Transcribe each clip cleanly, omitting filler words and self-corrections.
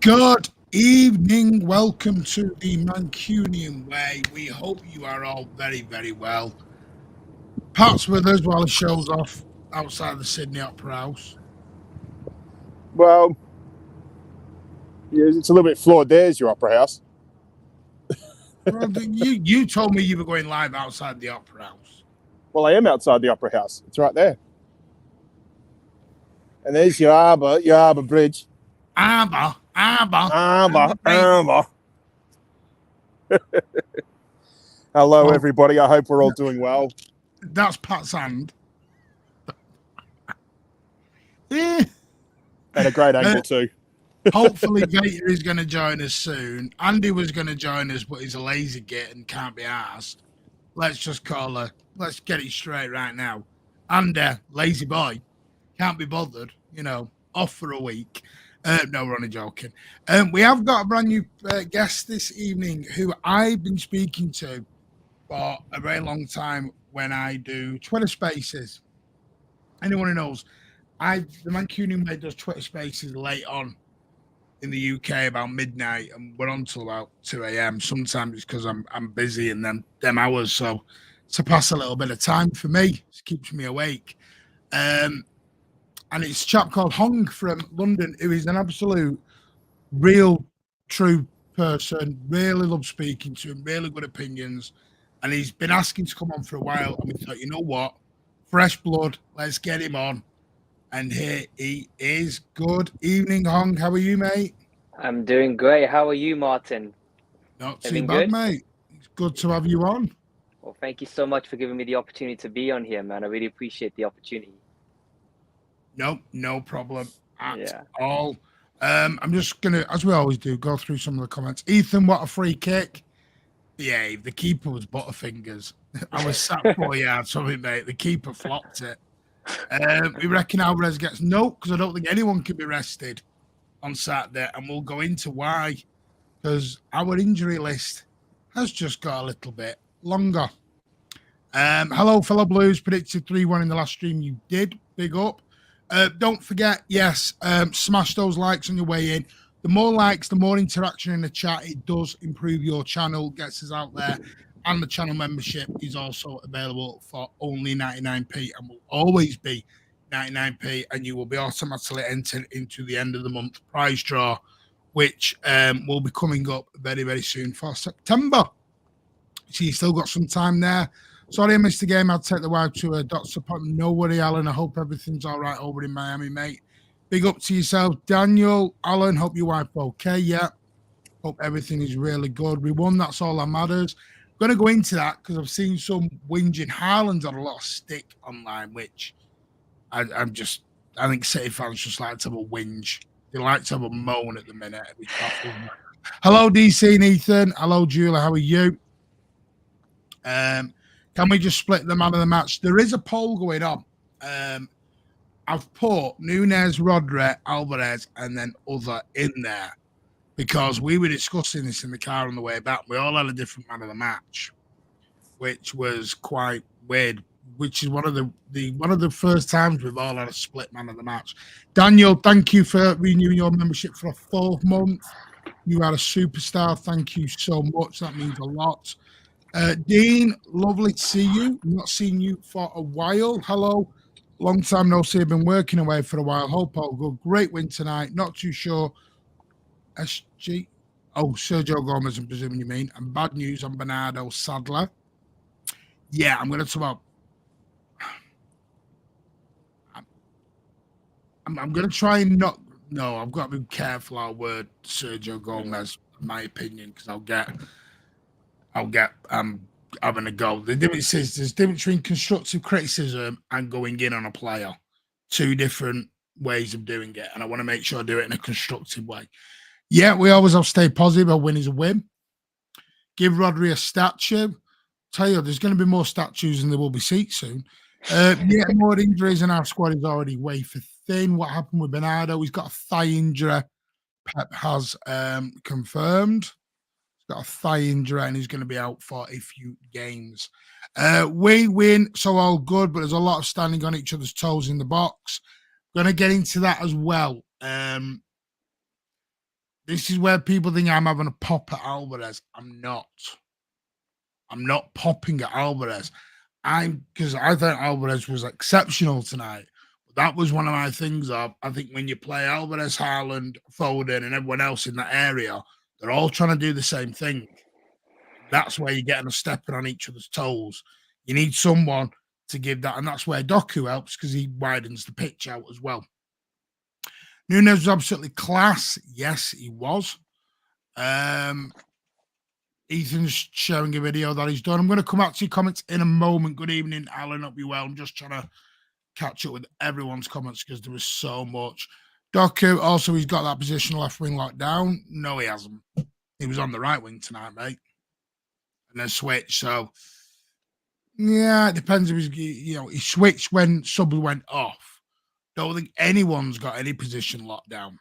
Good evening. Welcome to the Mancunian way. We hope you are all very, very well. Pat's with us while he shows off outside the Sydney Opera House. Well, yeah, it's a little bit flawed. There's your opera house. Well, you told me you were going live outside the Opera House. Well, I am outside the opera house. It's right there. And there's your Arbor Bridge. Arbor. Hello, everybody. I hope we're all doing well. That's Pat's hand. Yeah. And a great angle too. Hopefully Gator is going to join us soon. Andy was going to join us, but he's a lazy git and can't be asked. Let's just call her. Let's get it straight right now. Andy, lazy boy, can't be bothered, off for a week. No, we're only joking. We have got a brand new guest this evening who I've been speaking to for a very long time when I do Twitter Spaces. Anyone who knows, the Mancunian way does Twitter Spaces late on in the UK about midnight, and we're on till about 2 a.m. Sometimes it's because I'm busy in them hours, so to pass a little bit of time for me, it keeps me awake. And it's a chap called Hong from London, who is an absolute, real, true person. Really love speaking to him, really good opinions. And he's been asking to come on for a while. And we thought, you know what? Fresh blood, let's get him on. And here he is. Good evening, Hong. How are you, mate? I'm doing great. How are you, Martin? Not too bad, mate. It's good to have you on. Well, thank you so much for giving me the opportunity to be on here, man. I really appreciate the opportunity. No problem at all. I'm just going to, as we always do, go through some of the comments. Ethan, what a free kick. Yeah, the keeper was butterfingers. I was sat 4 yards from it, mate. The keeper flopped it. We reckon Alvarez gets no, because I don't think anyone can be rested on Saturday, and we'll go into why, because our injury list has just got a little bit longer. Hello, fellow Blues. Predicted 3-1 in the last stream. You did. Big up. Don't forget, smash those likes on your way in. The more likes, the more interaction in the chat. It does improve your channel, gets us out there. And the channel membership is also available for only 99p and will always be 99p. And you will be automatically entered into the end of the month prize draw, which will be coming up very, very soon for September. So you still got some time there. Sorry I missed the game. I'll take the wife to a doctor's appointment. No worry, Alan. I hope everything's all right over in Miami, mate. Big up to yourself. Daniel, Alan, hope your wife okay. Yeah. Hope everything is really good. We won. That's all that matters. I'm going to go into that because I've seen some whinging. Haaland got a lot of stick online, which I think City fans just like to have a whinge. They like to have a moan at the minute. Hello, DC and Ethan. Hello, Julia. How are you? Can we just split the man of the match? There is a poll going on. I've put Nunes, Rodri, Alvarez, and then other in there because we were discussing this in the car on the way back. We all had a different man of the match, which was quite weird. Which is one of the first times we've all had a split man of the match. Daniel, thank you for renewing your membership for a 4th month. You are a superstar. Thank you so much. That means a lot. Dean, lovely to see you. Not seen you for a while. Hello. Long time no see. I've been working away for a while. Hope all good. Great win tonight. Not too sure. SG. Oh, Sergio Gomez, I'm presuming you mean. And bad news on Bernardo Sadler. Yeah, I'm going to talk about. I'm going to try and not. No, I've got to be careful our word Sergio Gomez, in my opinion, because I'll get having a go. The difference is there's a difference between constructive criticism and going in on a player. 2 different ways of doing it, and I want to make sure I do it in a constructive way. Yeah, we always have to stay positive. A win is a win. Give Rodri a statue. Tell you, there's going to be more statues than there will be seats soon. More injuries, and our squad is already wafer thin. What happened with Bernardo? He's got a thigh injury. Pep has confirmed. Got a thigh injury and he's going to be out for a few games. We win, so all good, but there's a lot of standing on each other's toes in the box. Going to get into that as well. This is where people think I'm having a pop at Alvarez. I'm not. I'm not popping at Alvarez. Because I thought Alvarez was exceptional tonight. That was one of my things of, I think when you play Alvarez, Haaland, Foden, and everyone else in that area, they're all trying to do the same thing. That's where you're getting a stepping on each other's toes. You need someone to give that, and that's where Doku helps because he widens the pitch out as well. Nunes was absolutely class. Yes, he was. Ethan's sharing a video that he's done. I'm going to come out to your comments in a moment. Good evening, Alan. Hope you well. I'm just trying to catch up with everyone's comments because there was so much. Doku, also, he's got that position left wing locked down. No, he hasn't. He was on the right wing tonight, mate. And then switched. So, yeah, it depends if he switched when subs went off. Don't think anyone's got any position locked down,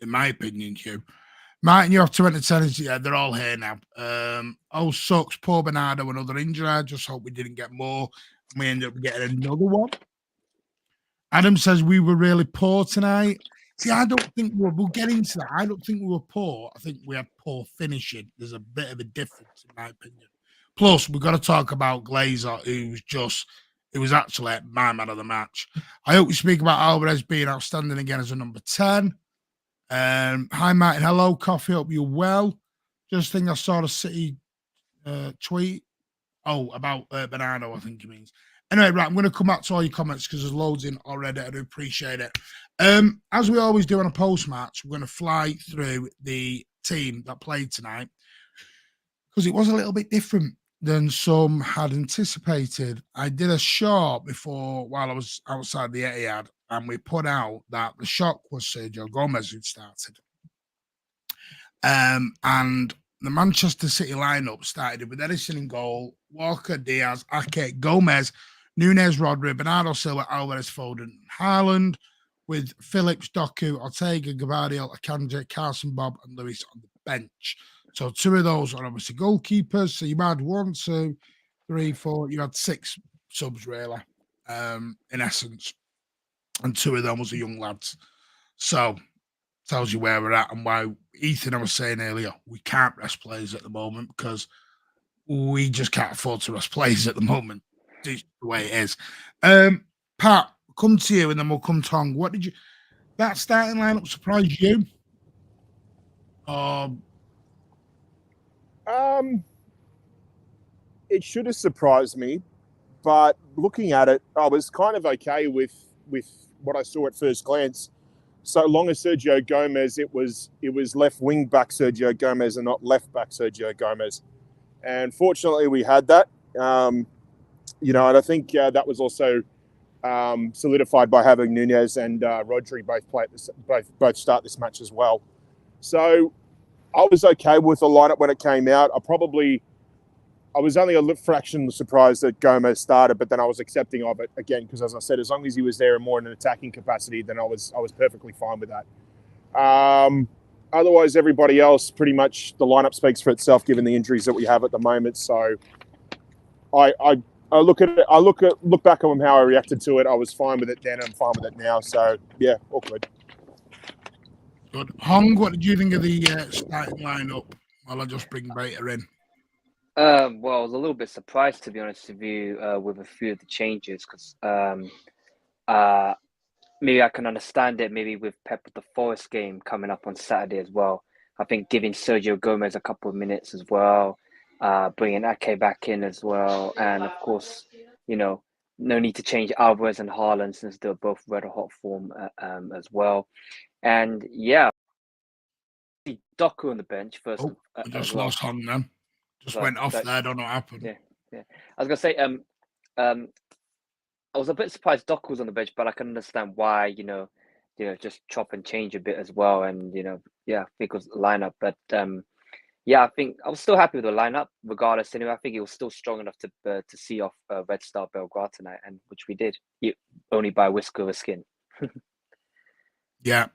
in my opinion, Hugh. Martin, you have to entertain. Yeah, they're all here now. Sucks. Poor Bernardo, another injury. I just hope we didn't get more. We ended up getting another one. Adam says we were really poor tonight. See, I don't think we'll get into that. I don't think we were poor. I think we had poor finishing. There's a bit of a difference, in my opinion. Plus, we've got to talk about Glazer, it was actually my man of the match. I hope we speak about Alvarez being outstanding again as a number 10. Hi, Martin. Hello, Coffee. Hope you're well. Just think I saw the City tweet. Oh, about Bernardo, I think he means. Anyway, right, I'm going to come back to all your comments because there's loads in already. I do appreciate it. As we always do on a post-match, we're going to fly through the team that played tonight because it was a little bit different than some had anticipated. I did a short before while I was outside the Etihad, and we put out that the shock was Sergio Gomez who'd started. And the Manchester City lineup started with Edison in goal, Walker, Diaz, Ake, Gomez, Nunes, Rodri, Bernardo Silva, Alvarez, Foden, Haaland, with Phillips, Doku, Ortega, Gavardiol, Akanji, Carson, Bob, and Lewis on the bench. So 2 of those are obviously goalkeepers. So you had 1, 2, 3, 4. You had 6 subs, really, in essence. And 2 of them was the young lads. So tells you where we're at and why Ethan, I was saying earlier, we can't rest players at the moment because we just can't afford to rest players at the moment. It's the way it is. Pat, come to you and then we'll come to Hong. What did you that starting lineup surprise you? It should have surprised me, but looking at it, I was kind of okay with what I saw at first glance. So long as Sergio Gomez, it was left wing back Sergio Gomez and not left back Sergio Gomez. And fortunately, we had that. And I think that was also solidified by having Nunes and Rodri both start this match as well. So I was okay with the lineup when it came out. I was only a fraction surprised that Gomez started, but then I was accepting of it again because, as I said, as long as he was there in more in an attacking capacity, then I was perfectly fine with that. Otherwise, everybody else, pretty much the lineup speaks for itself, given the injuries that we have at the moment. So I look at it. I look back on how I reacted to it. I was fine with it then. I'm fine with it now. So yeah, all good. Good. Hong, what did you think of the starting lineup? While I just bring Bater in. Well, I was a little bit surprised, to be honest with you, with a few of the changes because maybe I can understand it. Maybe with Pep with the Forest game coming up on Saturday as well. I think giving Sergio Gomez a couple of minutes as well, bringing Ake back in as well, and of course, no need to change Alvarez and Haaland since they're both red hot form as well. And yeah, Doku on the bench first. I just lost Hong then. Just went off there. I don't know what happened. Yeah. I was gonna say, I was a bit surprised Doku was on the bench, but I can understand why. Just chop and change a bit as well, and because the lineup. But I think I was still happy with the lineup, regardless. Anyway, I think it was still strong enough to see off Red Star Belgrade tonight, and which we did, only by a whisker of a skin. Yeah.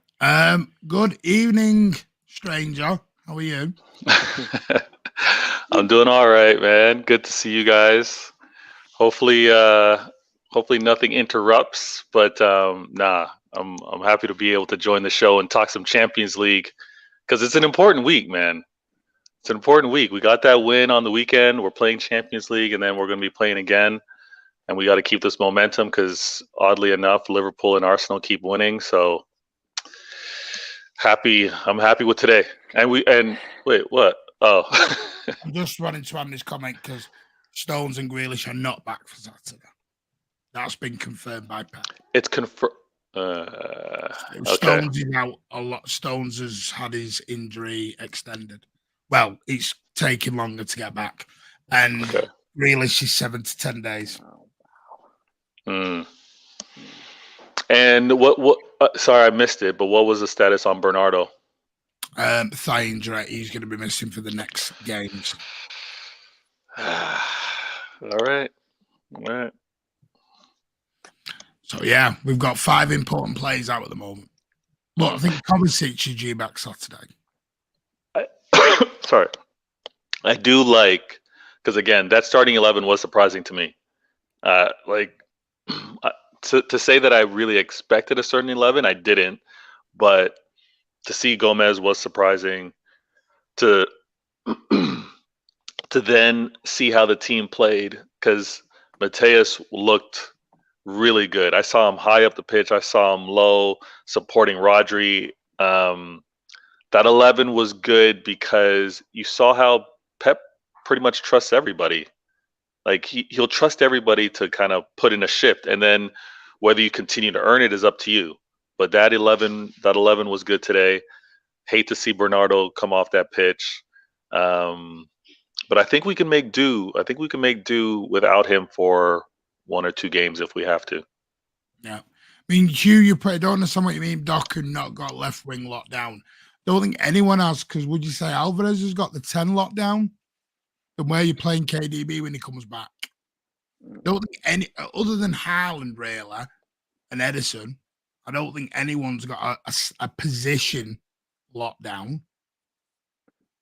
Good evening, stranger. How are you? I'm doing all right, man. Good to see you guys. Hopefully nothing interrupts, but I'm happy to be able to join the show and talk some Champions League because it's an important week, man. It's an important week. We got that win on the weekend. We're playing Champions League, and then we're going to be playing again. And we got to keep this momentum because, oddly enough, Liverpool and Arsenal keep winning. So I'm happy with today. And wait, what? Oh, I'm just running to add this comment because Stones and Grealish are not back for Saturday. That's been confirmed by Pep. It's confirmed. Stones is out a lot. Stones has had his injury extended. Well, it's taking longer to get back, and Grealish is 7 to 10 days. And what? Sorry, I missed it. But what was the status on Bernardo? Thigh injury. He's going to be missing for the next games. All right. So yeah, we've got 5 important players out at the moment. But I think Kovacic is due back Saturday. Sorry, I do like, because again, that starting 11 was surprising to me. To say that I really expected a certain 11, I didn't. But to see Gomez was surprising. To then see how the team played, because Matheus looked really good. I saw him high up the pitch. I saw him low, supporting Rodri. That 11 was good because you saw how Pep pretty much trusts everybody. Like he'll trust everybody to kind of put in a shift, and then whether you continue to earn it is up to you. But that 11 was good today. Hate to see Bernardo come off that pitch. But I think we can make do. I think we can make do without him for 1 or 2 games if we have to. Yeah. I mean, Hugh, I don't understand what you mean, Doku not got left wing lockdown. Don't think anyone else, because would you say Alvarez has got the 10 lockdown? And where you're playing KDB when he comes back? Don't think any, other than Haaland, really, and Edison, I don't think anyone's got a position lockdown.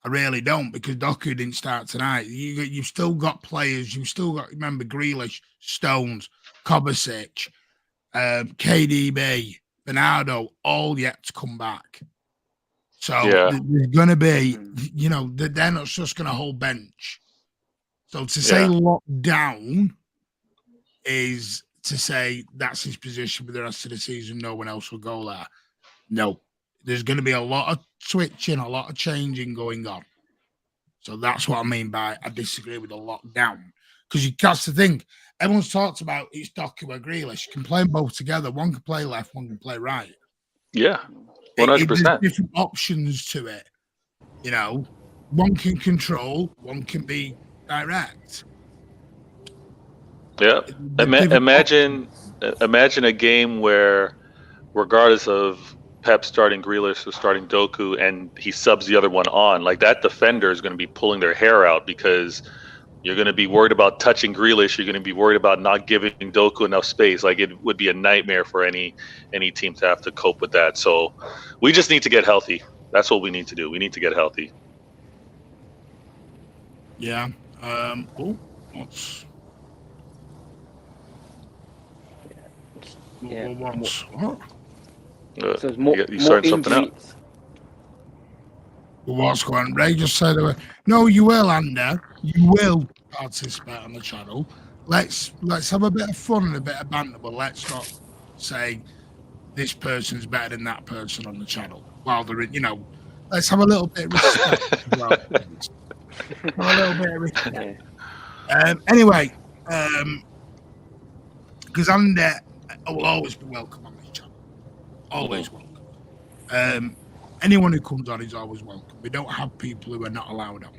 I really don't, because Doku didn't start tonight. You've still got players. You've still got, remember, Grealish, Stones, Kovacic, KDB, Bernardo, all yet to come back. So there's going to be, they're not just going to hold bench. So to say lockdown is to say that's his position for the rest of the season. No one else will go there. No. There's going to be a lot of switching, a lot of changing going on. So that's what I mean by I disagree with the lockdown. Because you got to think, everyone's talked about it's Doku or Grealish. Can play them both together. One can play left, one can play right. Yeah, 100%. There's different options to it. One can control, one can be direct. Yeah. Imagine a game where, regardless of Pep starting Grealish or starting Doku, and he subs the other one on, like that defender is going to be pulling their hair out because you're going to be worried about touching Grealish. You're going to be worried about not giving Doku enough space. Like it would be a nightmare for any team to have to cope with that. So we just need to get healthy. That's what we need to do. We need to get healthy. Yeah. What's what? So it's more, you starting something out? What's going on? Ray just said, no, you will, Andy. You will participate on the channel. Let's have a bit of fun and a bit of banter, but let's not say this person's better than that person on the channel while they're in, let's have a little bit of respect as well. Have a little bit of respect. Anyway, because Andy will always be welcome on this channel. Always welcome. Anyone who comes on is always welcome. We don't have people who are not allowed on.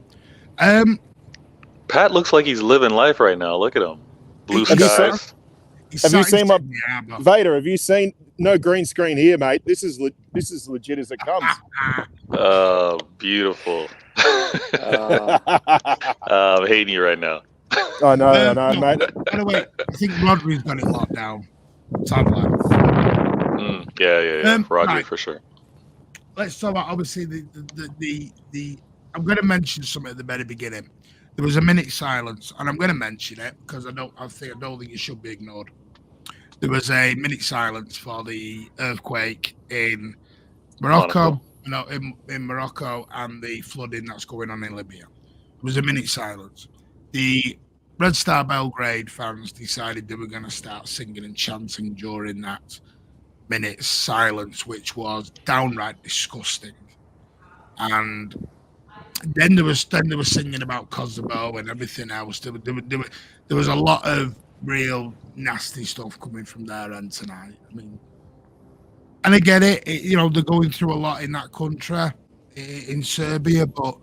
Pat looks like he's living life right now. Look at him. Blue skies. Have you seen my Vader? Have you seen no green screen here, mate? This is legit as it comes. Oh, beautiful. I'm hating you right now. I know, mate. By the way, I think Rodri's got it locked down. Yeah. Rodri right. For sure. Let's talk about obviously the. I'm going to mention something at the very beginning. There was a minute silence, and I'm going to mention it because I don't think it should be ignored. There was a minute silence for the earthquake in Morocco no, in Morocco and the flooding that's going on in Libya. There was a minute silence. The Red Star Belgrade fans decided they were going to start singing and chanting during that minute silence, which was downright disgusting. And then they were singing about Kosovo and everything else. There was a lot of real nasty stuff coming from their end tonight. I mean, and I get it, you know, they're going through a lot in that country, in Serbia, but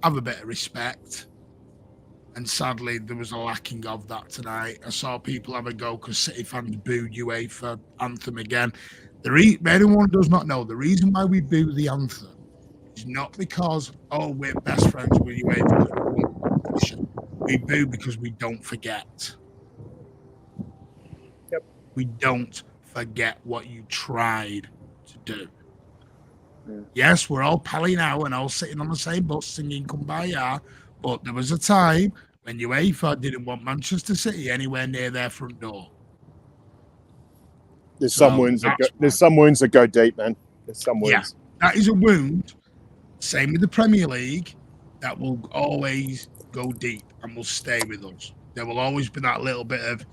have a bit of respect. And sadly, there was a lacking of that tonight. I saw people have a go because City fans booed UEFA anthem again. Anyone does not know, the reason why we boo the anthem is not because, oh, we're best friends with UEFA. We boo because we don't forget. Yep. We don't forget what you tried to do. Yes, we're all pally now and all sitting on the same bus singing Kumbaya, but there was a time when UEFA didn't want Manchester City anywhere near their front door. There's some wounds that go deep, man. There's some wounds. Yeah, that is a wound. Same with the Premier League. That will always go deep and will stay with us. There will always be that little bit of,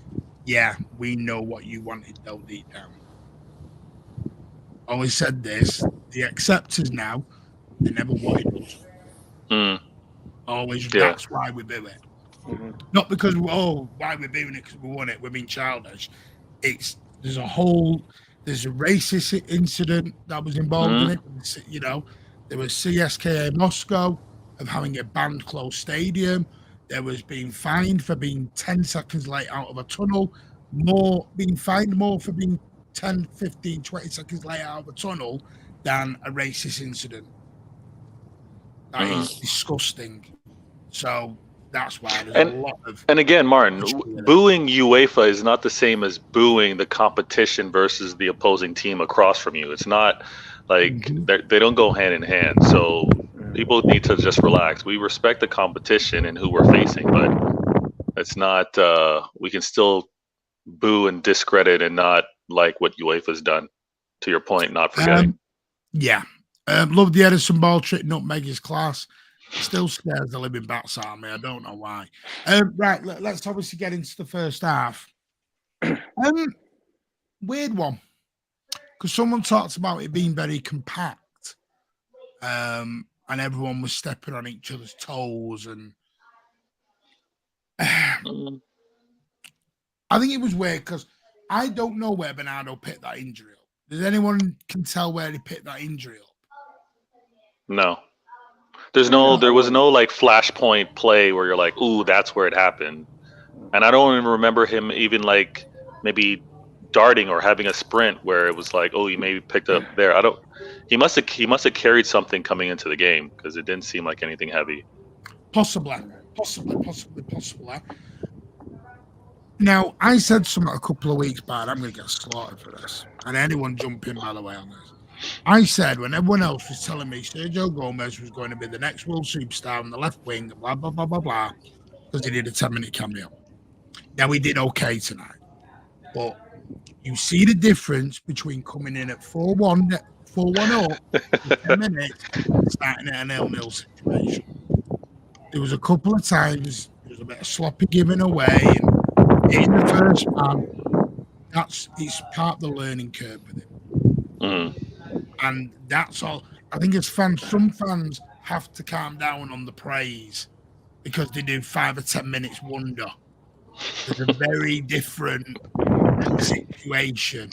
yeah, we know what you wanted though deep down. Always said this, the acceptors now, they never wanted us. Always, that's why we do it. Not because, why we're doing it because we want it, we're being childish. There's a racist incident that was involved in it. You know, there was CSKA Moscow of having a banned closed stadium. There was being fined for being 10 seconds late out of a tunnel, being fined more for being 10, 15, 20 seconds late out of a tunnel than a racist incident. That is disgusting. So that's why there's a lot of... And again, Martin, booing UEFA is not the same as booing the competition versus the opposing team across from you. It's not like they don't go hand in hand. So people need to just relax. We respect the competition and who we're facing, but it's not, we can still boo and discredit and not like what UEFA's done. To your point, not forgetting. Love the Edison ball trick, nutmeg is class. Still scares the living bats out of me. I don't know why. Right, let's obviously get into the first half. Weird one. Because someone talked about it being very compact. And everyone was stepping on each other's toes. And I think it was weird because I don't know where Bernardo picked that injury up. Does anyone can tell where he picked that injury up? No. There was no like flashpoint play where you're like, ooh, that's where it happened. And I don't even remember him even like maybe darting or having a sprint where it was like, oh, he maybe picked up there. He must have carried something coming into the game because it didn't seem like anything heavy. Possibly. Now, I said something a couple of weeks back. I'm going to get slaughtered for this. And anyone jump in, by the way, on this. I said when everyone else was telling me Sergio Gomez was going to be the next world superstar on the left wing, blah, blah, blah, blah, blah, because he did a 10-minute cameo. Now, he did okay tonight. But you see the difference between coming in at 4-1 up for 10 minutes and starting at a 0-0 situation. There was a couple of times there was a bit of sloppy giving away. And in the first man, it's part of the learning curve with him. And that's all. I think as fans, some fans have to calm down on the praise because they do 5 or 10 minutes wonder. There's a very different situation.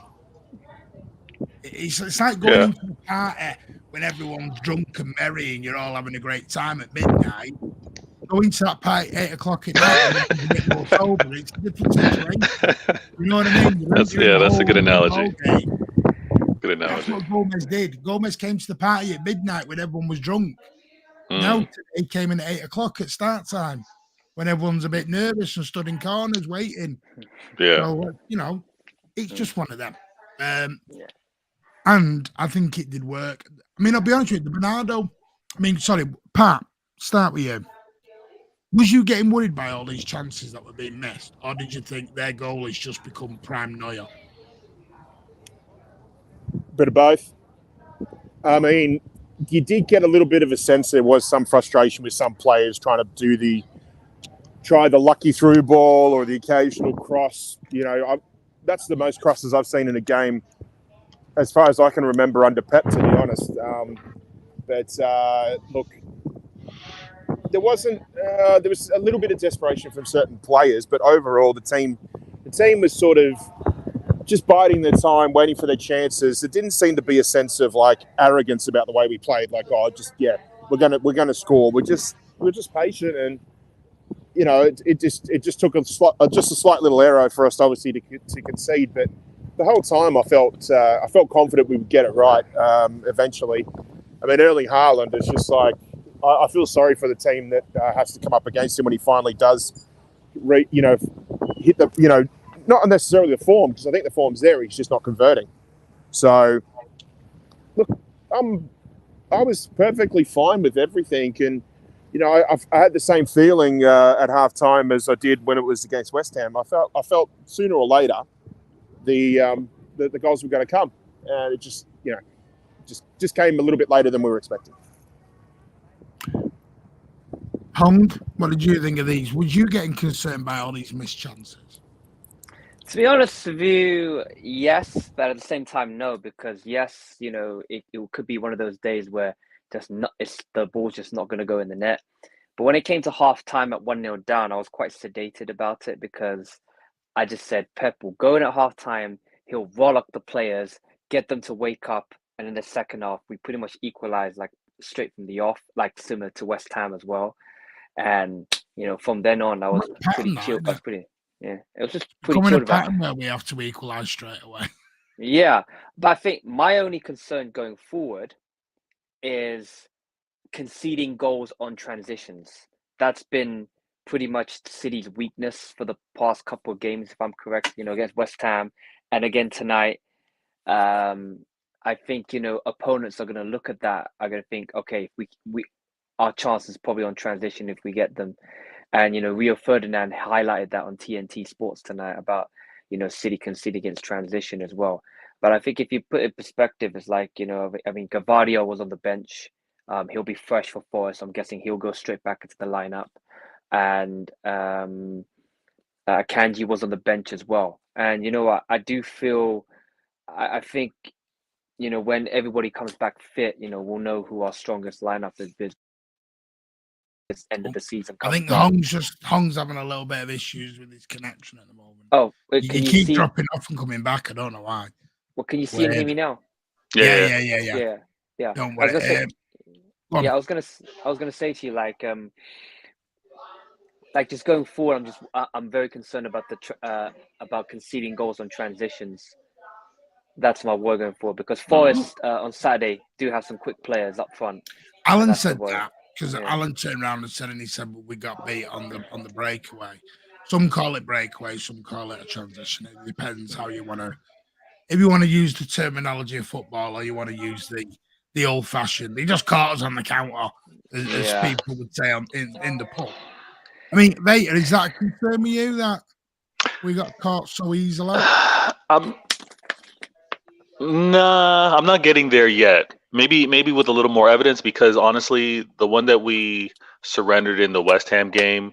It's like going into a party when everyone's drunk and merry and you're all having a great time at midnight. Go into that party 8 o'clock at night and a bit more sober. It's a different situation. You know what I mean? That's a good analogy. Good analogy. That's what Gomez did. Gomez came to the party at midnight when everyone was drunk. Now he came in at 8 o'clock at start time when everyone's a bit nervous and stood in corners waiting. Yeah. So, you know, it's just one of them. And I think it did work. I mean, I'll be honest with you, Pat, start with you. Was you getting worried by all these chances that were being missed? Or did you think their goal has just become prime Neuer? Bit of both. I mean, you did get a little bit of a sense there was some frustration with some players trying to try the lucky through ball or the occasional cross. You know, that's the most crosses I've seen in a game, as far as I can remember, under Pep, to be honest. Look, there was a little bit of desperation from certain players, but overall the team was sort of just biding their time, waiting for their chances. It didn't seem to be a sense of like arrogance about the way we played. Like, we're gonna score. We're just patient, and you know, it just took a slight little error for us, obviously, to concede. But the whole time, I felt confident we would get it right eventually. I mean, early Haaland is just like, I feel sorry for the team that has to come up against him when he finally does, hit the, not necessarily the form, because I think the form's there. He's just not converting. So, look, I was perfectly fine with everything, and I had the same feeling at halftime as I did when it was against West Ham. I felt sooner or later the goals were going to come, and it just came a little bit later than we were expecting. Hung, what did you think of these? Was you getting concerned by all these missed chances? To be honest with you, yes, but at the same time, no, because yes, it could be one of those days where the ball's just not going to go in the net. But when it came to half time at 1-0 down, I was quite sedated about it, because I just said Pep will go in at half time, he'll roll up the players, get them to wake up, and in the second half we pretty much equalized like straight from the off, like similar to West Ham as well. And from then on I was pretty chill. It was just pretty chilled about it. Where we have to equalise straight away. Yeah, but I think my only concern going forward is conceding goals on transitions. That's been pretty much City's weakness for the past couple of games, if I'm correct, against West Ham and again tonight. I think, opponents are going to look at that, are going to think, okay, we our chances probably on transition if we get them. And, Rio Ferdinand highlighted that on TNT Sports tonight about, City concede against transition as well. But I think if you put it in perspective, it's like, Gavardio was on the bench. He'll be fresh for Forest. I'm guessing he'll go straight back into the lineup. And Kanji was on the bench as well. And you know what? I do feel, I think, when everybody comes back fit, we'll know who our strongest lineup is this end of the season. I think Hong's having a little bit of issues with his connection at the moment. Oh, you keep dropping off and coming back. I don't know why. Well, can you see and hear me now? Yeah. Don't worry. I was gonna say to you, like just going forward, I'm very concerned about about conceding goals on transitions. That's my worry going forward, because Forest on Saturday do have some quick players up front. Alan said that, because Alan turned around and said, well, we got beat on the breakaway. Some call it breakaway, some call it a transition. It depends how you want to. If you want to use the terminology of football, or you want to use the old-fashioned, they just caught us on the counter, as people would say in the pub. I mean, Vader, is that a concern with you that we got caught so easily? Nah, I'm not getting there yet. Maybe with a little more evidence, because honestly, the one that we surrendered in the West Ham game,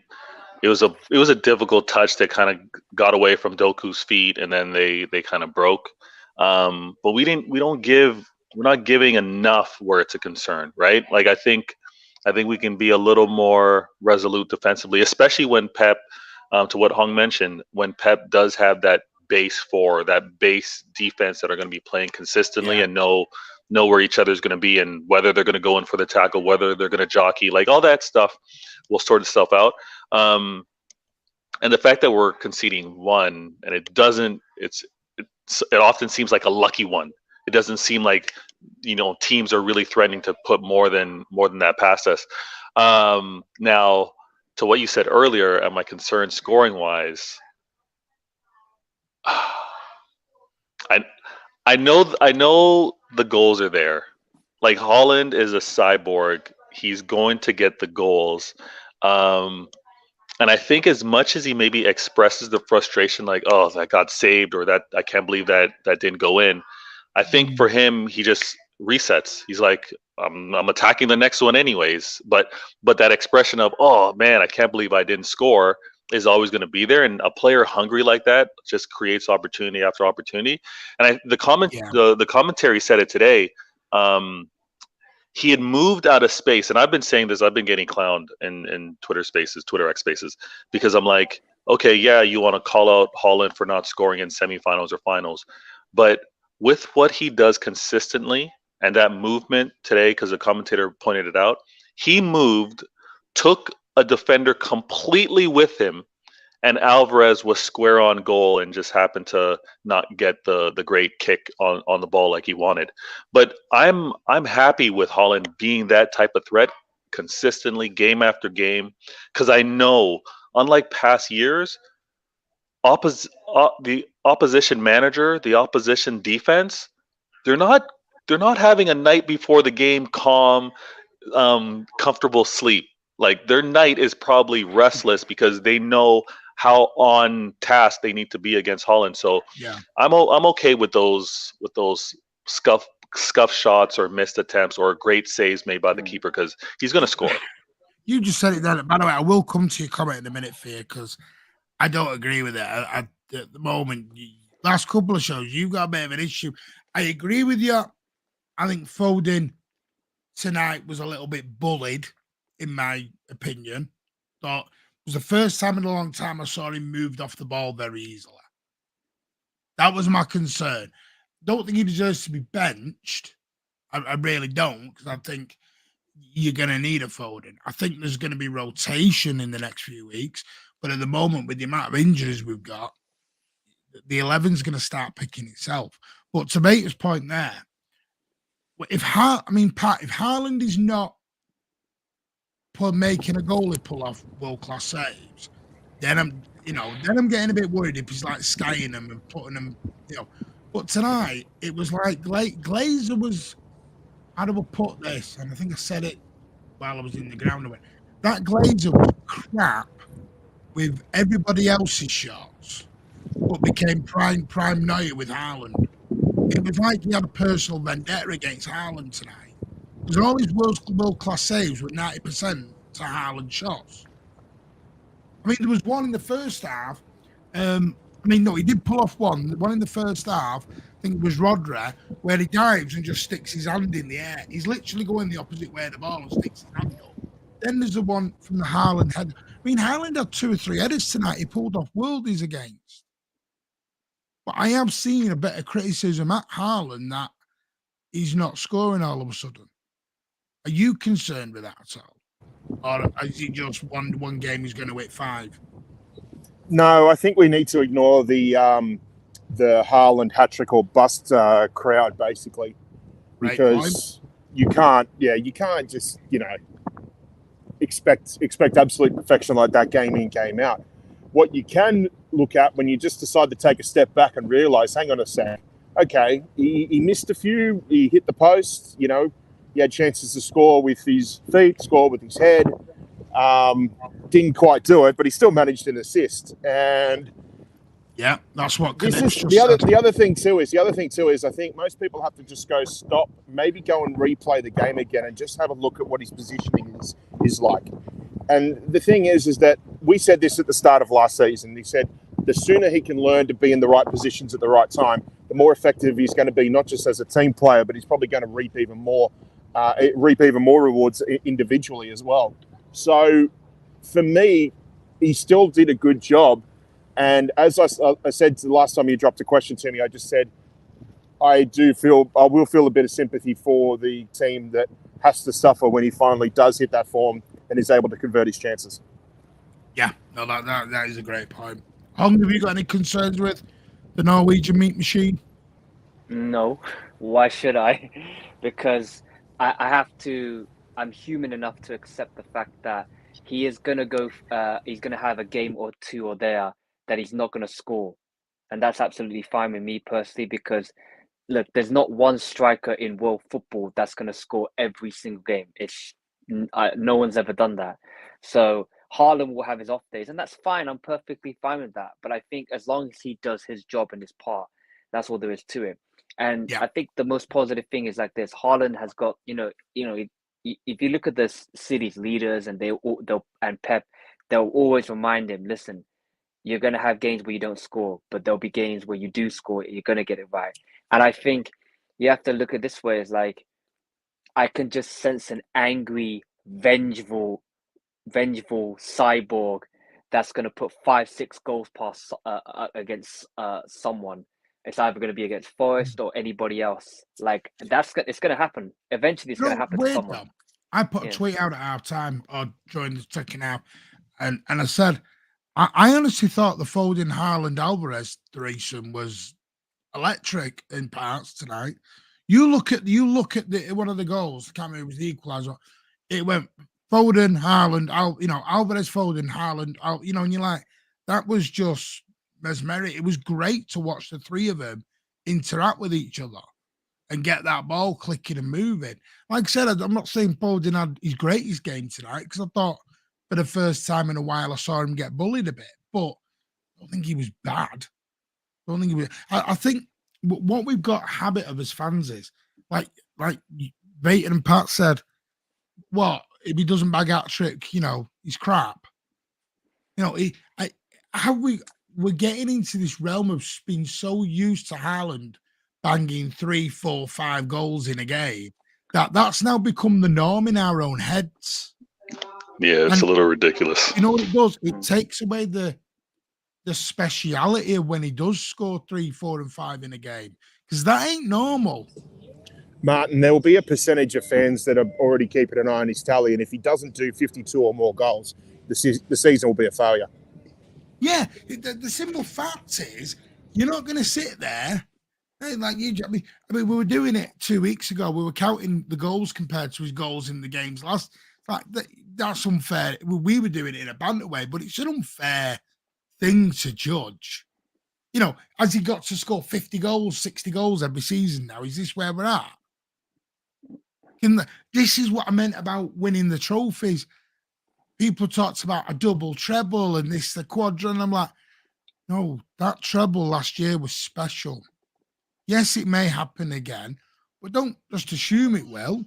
it was a difficult touch that kind of got away from Doku's feet, and then they kind of broke. But we're not giving enough where it's a concern, right? Like I think we can be a little more resolute defensively, especially when Pep, to what Hong mentioned, when Pep does have that base defense that are going to be playing consistently and know where each other's going to be, and whether they're going to go in for the tackle, whether they're going to jockey, like all that stuff will sort itself out. And the fact that we're conceding one, and it often seems like a lucky one. It doesn't seem like, teams are really threatening to put more than that past us. Now, to what you said earlier, am I concerned scoring wise? I know the goals are there. Like, Haaland is a cyborg. He's going to get the goals. And I think as much as he maybe expresses the frustration, like, oh, that got saved, or that I can't believe that didn't go in, I think for him, he just resets. He's like, I'm attacking the next one anyways. But that expression of, oh man, I can't believe I didn't score is always going to be there. And a player hungry like that just creates opportunity after opportunity. And the commentary said it today. He had moved out of space, and I've been saying this. I've been getting clowned in Twitter Spaces, Twitter X Spaces, because I'm like, okay, yeah, you want to call out Haaland for not scoring in semifinals or finals, but with what he does consistently and that movement today, because the commentator pointed it out, he moved, took a defender completely with him, and Alvarez was square on goal and just happened to not get the great kick on the ball like he wanted. But I'm happy with Haaland being that type of threat consistently, game after game, because I know, unlike past years, the opposition manager, the opposition defense, they're not having a night before the game calm, comfortable sleep. Like, their night is probably restless because they know how on task they need to be against Haaland. So yeah, I'm okay with those scuff shots or missed attempts or great saves made by the keeper, because he's going to score. You just said it there. By the way, I will come to your comment in a minute, Fear, because I don't agree with it. At the moment, last couple of shows, you've got a bit of an issue. I agree with you. I think Foden tonight was a little bit bullied, in my opinion. Thought it was the first time in a long time I saw him moved off the ball very easily. That was my concern. Don't think he deserves to be benched. I really don't, because I think you're going to need a Foden. I think there's going to be rotation in the next few weeks, but at the moment, with the amount of injuries we've got, the 11's going to start picking itself. But to Mater's point there, if Haaland is not making a goalie pull off world-class saves, then I'm getting a bit worried if he's like skying them and putting them, But tonight it was like Glazer was. How do I put this? And I think I said it while I was in the ground. That Glazer was crap with everybody else's shots, but became prime Neuer with Haaland. It was like he had a personal vendetta against Haaland tonight. Because all his world-class saves were 90% to Haaland shots. I mean, there was one in the first half. He did pull off one. The one in the first half, I think it was Rodri, where he dives and just sticks his hand in the air. He's literally going the opposite way of the ball and sticks his hand up. Then there's the one from the Haaland head. I mean, Haaland had 2 or 3 headers tonight he pulled off worldies against. But I have seen a bit of criticism at Haaland that he's not scoring all of a sudden. Are you concerned with that at all? Or is it just one game he's going to hit 5? No, I think we need to ignore the Haaland hat-trick or bust crowd, basically. Because you can't just, expect absolute perfection like that game in, game out. What you can look at when you just decide to take a step back and realise, hang on a sec, okay, he missed a few, he hit the post, he had chances to score with his feet, score with his head, didn't quite do it, but he still managed an assist. And yeah, that's what the other thing too is I think most people have to just go stop, maybe go and replay the game again and just have a look at what his positioning is like. And the thing is that we said this at the start of last season. We said the sooner he can learn to be in the right positions at the right time, the more effective he's going to be, not just as a team player, but he's probably going to reap even more rewards individually as well. So for me, he still did a good job. And as I said the last time you dropped a question to me, I just said, I will feel a bit of sympathy for the team that has to suffer when he finally does hit that form and is able to convert his chances. Yeah, no, that is a great point. Hong, have you got any concerns with the Norwegian meat machine? No. Why should I? Because I have to. I'm human enough to accept the fact that he is gonna go. He's gonna have a game or two or there that he's not gonna score, and that's absolutely fine with me personally. Because look, there's not one striker in world football that's gonna score every single game. No one's ever done that. So Haaland will have his off days, and that's fine. I'm perfectly fine with that. But I think as long as he does his job and his part, That's all there is to it. And Yeah. I think the most positive thing is like this: Haaland has got, if you look at the City's leaders and and Pep, they'll always remind him, listen, you're going to have games where you don't score, but there'll be games where you do score. You're going to get it right. And I think you have to look at this way as like, I can just sense an angry, vengeful cyborg that's going to put 5-6 goals past against someone. It's either going to be against Forest or anybody else. Like it's going to happen. Eventually, it's going to happen to someone. Though. I put a tweet out at our time or during the second half, and I said, I honestly thought the Foden, Haaland, Alvarez threesome was electric in parts tonight. You look at one of the goals. I can't remember, it was the equaliser. It went Foden, Haaland, Alvarez, Foden, Haaland, and you're like, that was just mesmeric. It was great to watch the three of them interact with each other and get that ball clicking and moving. Like I said, I'm not saying Foden had his greatest game tonight, because I thought for the first time in a while I saw him get bullied a bit, but I don't think he was bad. I think what we've got a habit of as fans is, like Vayton and Pat said, what if he doesn't bag out a trick, he's crap. We're getting into this realm of being so used to Haaland banging 3, 4, 5 goals in a game that's now become the norm in our own heads. Yeah, it's a little ridiculous. You know what it does? It takes away the speciality of when he does score 3, 4, and 5 in a game, because that ain't normal. Martin, there will be a percentage of fans that are already keeping an eye on his tally, and if he doesn't do 52 or more goals, the season will be a failure. Yeah, the simple fact is, you're not going to sit there like you. I mean, we were doing it 2 weeks ago. We were counting the goals compared to his goals in the games last. Like that's unfair. We were doing it in a banter way, but it's an unfair thing to judge. Has he got to score 50 goals, 60 goals every season now? Is this where we're at? This is what I meant about winning the trophies. People talked about a double treble and the quadrant. I'm like, no, that treble last year was special. Yes, it may happen again, but don't just assume it will.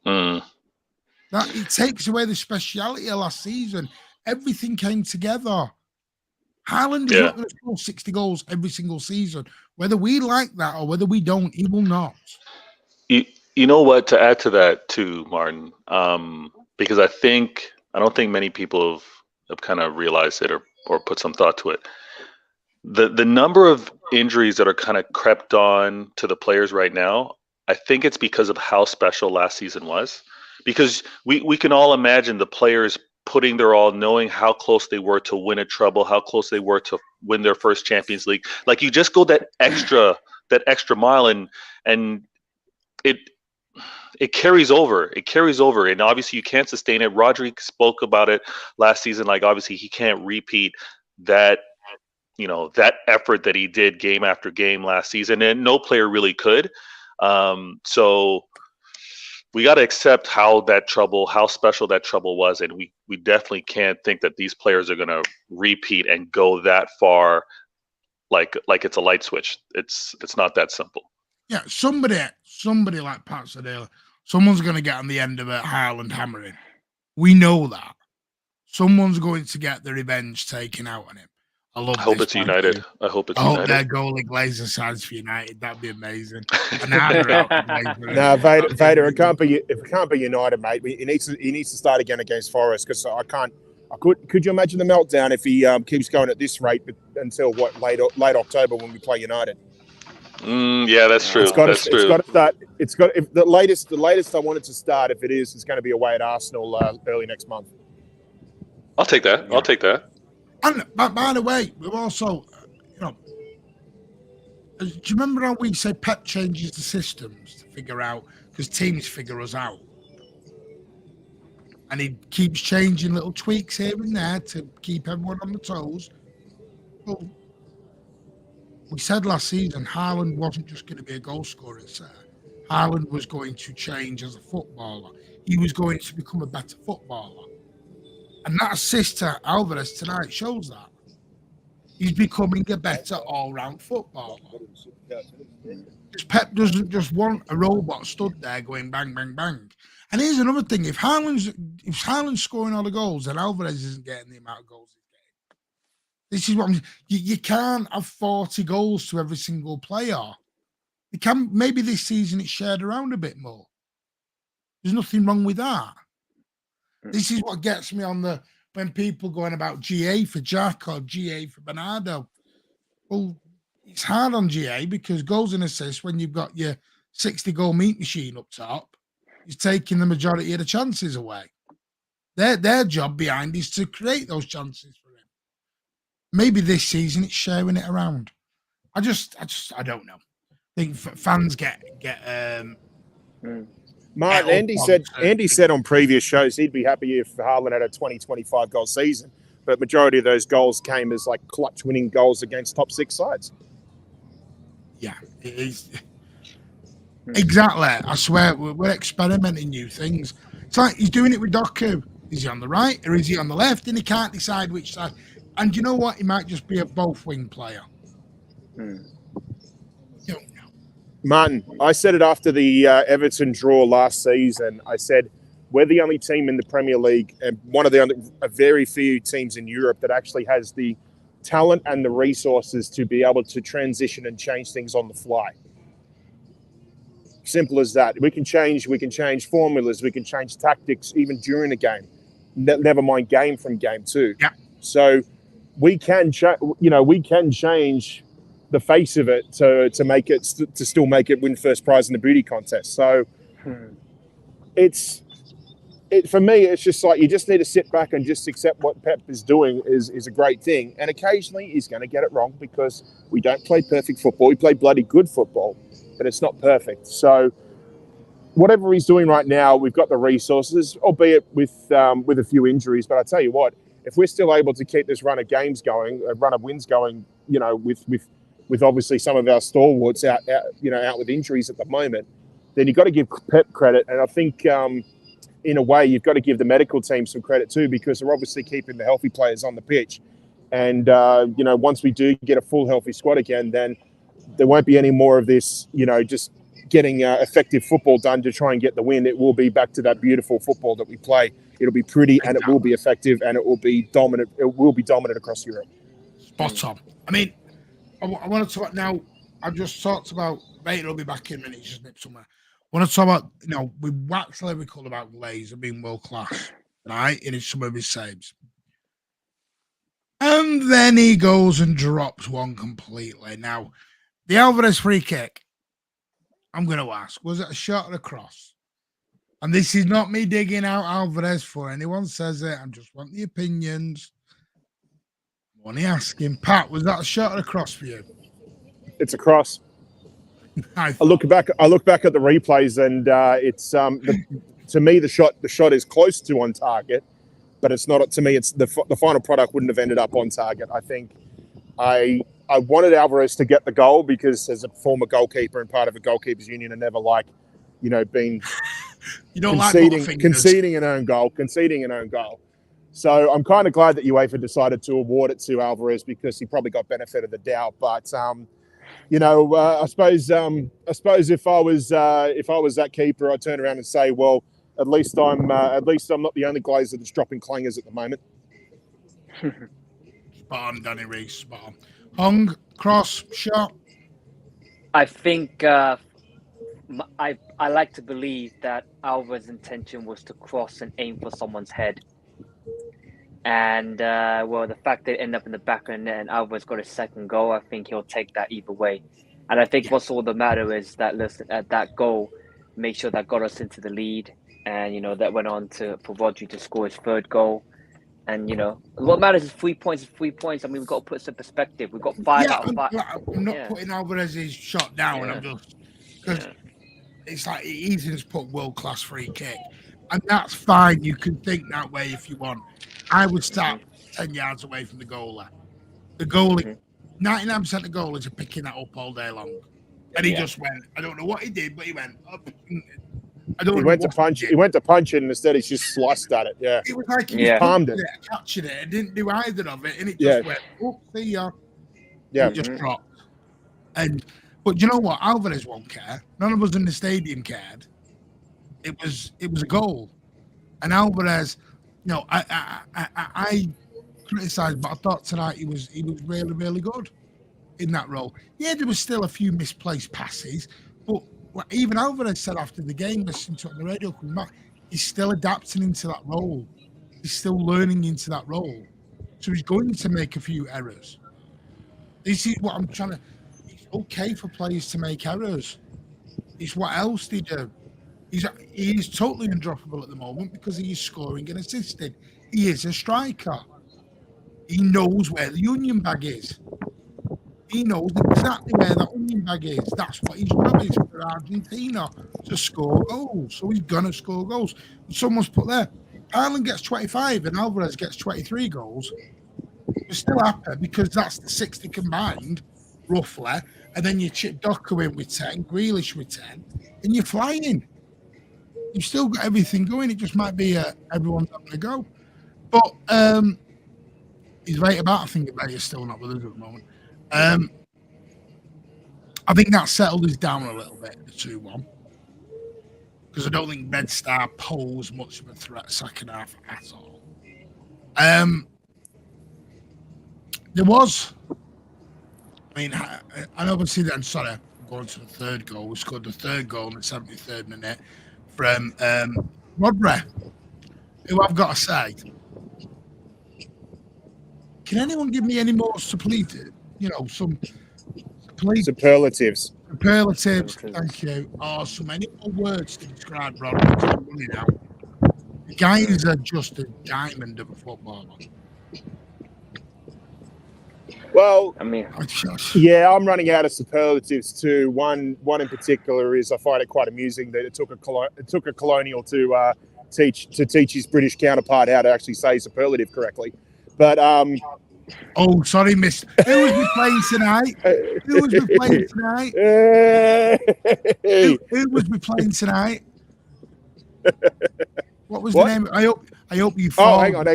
That it takes away the speciality of last season. Everything came together. Haaland is not going to score 60 goals every single season. Whether we like that or whether we don't, he will not. You know what? To add to that too, Martin, because I don't think many people have kind of realized it or put some thought to it. The number of injuries that are kind of crept on to the players right now, I think it's because of how special last season was. Because we can all imagine the players putting their all, knowing how close they were to win a treble, how close they were to win their first Champions League. Like, you just go that extra mile, and it carries over. It carries over, and obviously you can't sustain it. Rodri spoke about it last season. Like, obviously he can't repeat that, that effort that he did game after game last season, and no player really could. So we got to accept how special that trouble was, and we definitely can't think that these players are going to repeat and go that far, like it's a light switch. It's not that simple. Yeah, somebody like Pat said earlier, someone's going to get on the end of a Haaland hammering. We know that. Someone's going to get the revenge taken out on him. I hope it's United. I hope their goalie Glazer signs for United. That'd be amazing. Vader, it can't be United, mate. He needs to start again against Forest, because could you imagine the meltdown if he keeps going at this rate until late October when we play United? Yeah, that's true. That's true. It's got to start. If the latest I want it to start, if it is, it's going to be away at Arsenal early next month. I'll take that. Yeah. I'll take that. And by the way, we've also, do you remember how we say Pep changes the systems to figure out, because teams figure us out? And he keeps changing little tweaks here and there to keep everyone on the toes. Well, we said last season Haaland wasn't just going to be a goal scorer. Haaland was going to change as a footballer. He was going to become a better footballer. And that assist to Alvarez tonight shows that. He's becoming a better all-round footballer. Pep doesn't just want a robot stood there going bang, bang, bang. And here's another thing: if Haaland's scoring all the goals, then Alvarez isn't getting the amount of goals he's getting. This is what you can't have 40 goals to every single player. You can maybe this season it's shared around a bit more. There's nothing wrong with that. This is what gets me on when people going about GA for Jack or GA for Bernardo. Well, it's hard on GA because goals and assists, when you've got your 60-goal meat machine up top, is taking the majority of the chances away. Their job behind is to create those chances for him. Maybe this season it's sharing it around. I don't know. I think fans get Martin, Andy said on previous shows he'd be happy if Haaland had a 20-25 goal season, but majority of those goals came as like clutch winning goals against top 6 sides. Yeah, it is. Exactly. I swear, we're experimenting new things. It's like he's doing it with Doku. Is he on the right or is he on the left? And he can't decide which side. And you know what? He might just be a both-wing player. Don't know. Martin, I said it after the Everton draw last season. I said, we're the only team in the Premier League and one of the very few teams in Europe that actually has the talent and the resources to be able to transition and change things on the fly. Simple as that. We can change formulas, we can change tactics even during a game. Never mind game from game too. Yeah. So we can change the face of it to make it to still make it win first prize in the beauty contest. So for me, it's just like you just need to sit back and just accept what Pep is doing is a great thing. And occasionally he's going to get it wrong because we don't play perfect football. We play bloody good football, but it's not perfect. So whatever he's doing right now, we've got the resources, albeit with a few injuries. But I tell you what, if we're still able to keep this run of games going, a run of wins going, with obviously some of our stalwarts out with injuries at the moment, then you've got to give Pep credit. And I think in a way, you've got to give the medical team some credit too, because they're obviously keeping the healthy players on the pitch. And, once we do get a full healthy squad again, then there won't be any more of this, just getting effective football done to try and get the win. It will be back to that beautiful football that we play. It'll be pretty and it will be effective and it will be dominant. It will be dominant across Europe. Spot on. I mean, I want to talk now. I've just talked about, Bater will be back in a minute, just nip somewhere. I want to talk about, we wax lyrical about Glazer being world class, right? In some of his saves. And then he goes and drops one completely. Now, the Alvarez free kick, I'm going to ask, was it a shot or a cross? And this is not me digging out Alvarez for anyone says it. I just want the opinions. I'm only asking. Pat, was that a shot or a cross for you? It's a cross. I look back at the replays and it's to me the shot is close to on target, but it's not. To me, it's the final product wouldn't have ended up on target. I think I wanted Alvarez to get the goal because as a former goalkeeper and part of a goalkeepers union, I never like being conceding an own goal. So I'm kind of glad that UEFA decided to award it to Alvarez because he probably got benefit of the doubt. But I suppose if I was that keeper, I'd turn around and say, well, at least I'm not the only Glazer that's dropping clangers at the moment. Spot on, Danny Reese. Spot on. Hung, cross, shot. I think I like to believe that Alvarez's intention was to cross and aim for someone's head. And, the fact that it ended up in the back of the net and Alvarez got a second goal, I think he'll take that either way. And I think what's all the matter is that, listen, at that goal, make sure that got us into the lead. And, that went on for Rodri to score his third goal. And, what matters is 3 points is 3 points. I mean, we've got to put this in perspective. We've got 5 out of 5. I'm not putting Alvarez's shot down. Yeah. I'm just... Because it's like easy to put world-class free kick. And that's fine. You can think that way if you want. I would start 10 yards away from the goalie. The goalie, 99% of goalies are picking that up all day long. And he just went, I don't know what he did, but he went up. He went to punch it, and instead he's just sliced at it. Yeah. It was like he was palmed it. Catching it. It didn't do either of it. And it just went, oh, see ya. Yeah. He just dropped. But you know what? Alvarez won't care. None of us in the stadium cared. It was a goal, and Alvarez. You know, I criticised, but I thought tonight he was really, really good in that role. Yeah, there was still a few misplaced passes, but even Alvarez said after the game, listening to it on the radio, coming back, he's still adapting into that role. He's still learning into that role. So he's going to make a few errors. This is what I'm trying to... It's okay for players to make errors. It's what else they do. He's totally undroppable at the moment because he is scoring and assisting. He is a striker. He knows where the onion bag is. He knows exactly where that onion bag is. That's what his job is for Argentina, to score goals. So he's going to score goals. Someone's put there, Haaland gets 25 and Alvarez gets 23 goals. We're still happy because that's the 60 combined, roughly. And then you chip Doku in with 10, Grealish with 10, and you're flying. You've still got everything going. It just might be everyone's having a go. But he's right about. I think he's still not with us at the moment. I think that settled us down a little bit, the 2-1. Because I don't think Red Star posed much of a threat second half at all. There was... I mean, I obviously then, sorry, I'm going to the third goal. We scored the third goal in the 73rd minute from Rodri, who I've got to say, can anyone give me any more superlatives? You know, some superlatives. Thank you. Or some any more words to describe Rodri running out. The guys are just a diamond of a footballer. Well, I mean, yeah, I'm running out of superlatives too. One in particular is I find it quite amusing that it took a colonial to teach his British counterpart how to actually say superlative correctly. But oh, sorry, miss. Who was we playing tonight? Who was we playing tonight? Who was we playing tonight? What was the name? I hope you. Oh, hang on.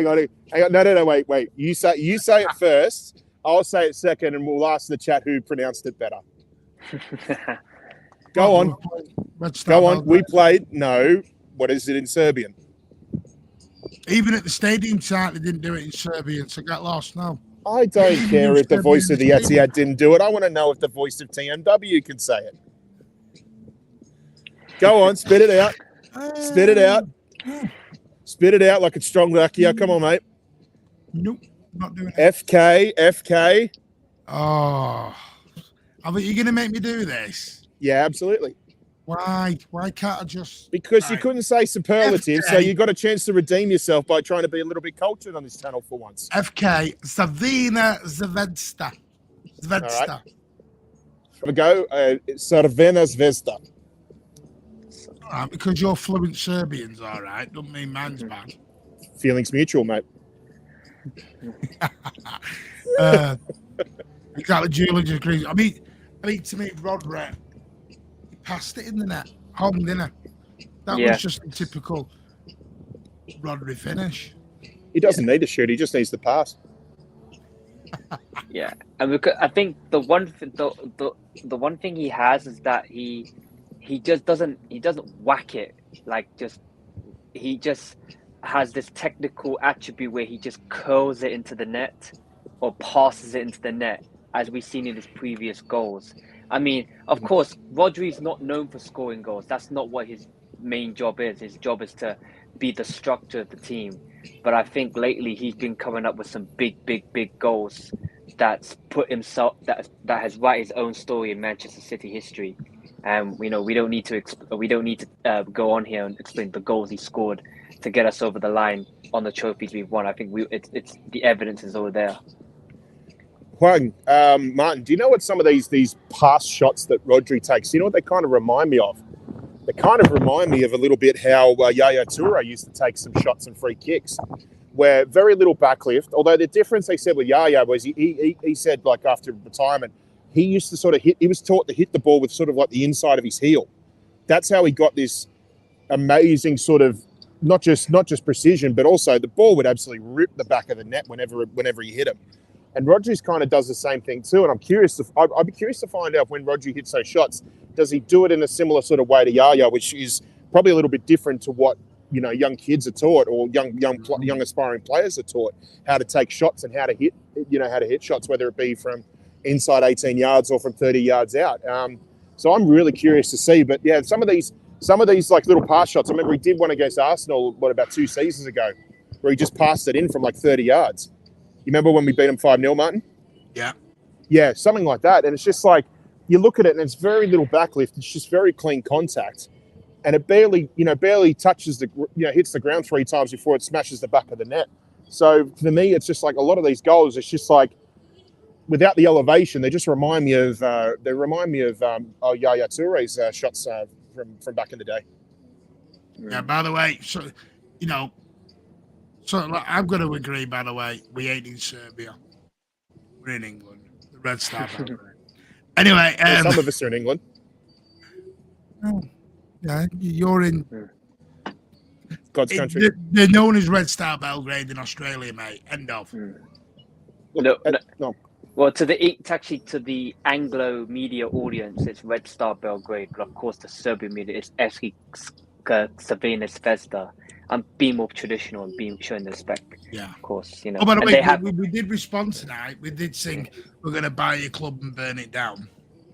No, wait. You say it first. I'll say it second, and we'll ask the chat who pronounced it better. Go on. Go on. We played. No. What is it in Serbian? Even at the stadium tonight, they didn't do it in Serbian, so get lost now. I don't care if the voice of the Etihad didn't do it. I want to know if the voice of TMW can say it. Go on, spit it out. Spit it out. Spit it out like it's strong Lakia. Come on, mate. Nope, not doing it. FK. Oh, are you going to make me do this? Yeah, absolutely. Why can't I just... Because you couldn't say superlative, so you got a chance to redeem yourself by trying to be a little bit cultured on this channel for once. FK, Savina Zvezda. All right. Have a go. Crvena Zvezda. All right, because you're fluent Serbians, all right. Don't mean mine's bad. Feelings mutual, mate. Exactly, Julie just agrees. I mean, to me, Rodri passed it in the net, home dinner. That was just a typical Rodri finish. He doesn't need to shoot; he just needs to pass. Yeah, and because I think the one thing he has is that he just doesn't whack it he just has this technical attribute where he just curls it into the net or passes it into the net, as we've seen in his previous goals. I mean, of course, Rodri's not known for scoring goals. That's not what his main job is. His job is to be the structure of the team. But I think lately he's been coming up with some big goals that's put himself that has write his own story in Manchester City history. And we don't need to go on here and explain the goals he scored to get us over the line on the trophies we've won. I think it's the evidence is all there. Juan, Martin, do you know what some of these pass shots that Rodri takes, you know what they kind of remind me of? They kind of remind me of a little bit how Yaya Toure used to take some shots and free kicks, where very little backlift. Although the difference they said with Yaya was he said, like, after retirement, he used to sort of he was taught to hit the ball with sort of like the inside of his heel. That's how he got this amazing sort of not just precision, but also the ball would absolutely rip the back of the net whenever he hit him. And Rodri's kind of does the same thing too. And I'd be curious to find out when Rodri hits those shots, does he do it in a similar sort of way to Yaya, which is probably a little bit different to what, you know, young kids are taught, or young aspiring players are taught, how to take shots and how to hit shots, whether it be from inside 18 yards or from 30 yards out. So I'm really curious to see. But yeah, some of these like little pass shots. I remember he did one against Arsenal, about 2 seasons ago, where he just passed it in from like 30 yards. You remember when we beat him 5-0, Martin? Yeah. Yeah, something like that. And it's just like, you look at it and it's very little backlift. It's just very clean contact. And it barely touches hits the ground 3 times before it smashes the back of the net. So for me, it's just like a lot of these goals, it's just like, without the elevation, they just remind me of Yaya Touré's shots from back in the day. Yeah, by the way, so, you know, like, I've got to agree, by the way, we ain't in Serbia. We're in England. The Red Star. Anyway. Some of us are in England. Oh, yeah, you're in God's country. They're known as Red Star Belgrade in Australia, mate. End of. No. Well, to the Anglo media audience, it's Red Star Belgrade, but of course the Serbian media is SK Crvena Zvezda. I'm being more traditional and being showing the respect. Yeah, of course, you know. Oh, by the way, we did respond tonight. We did sing, "We're going to buy your club and burn it down."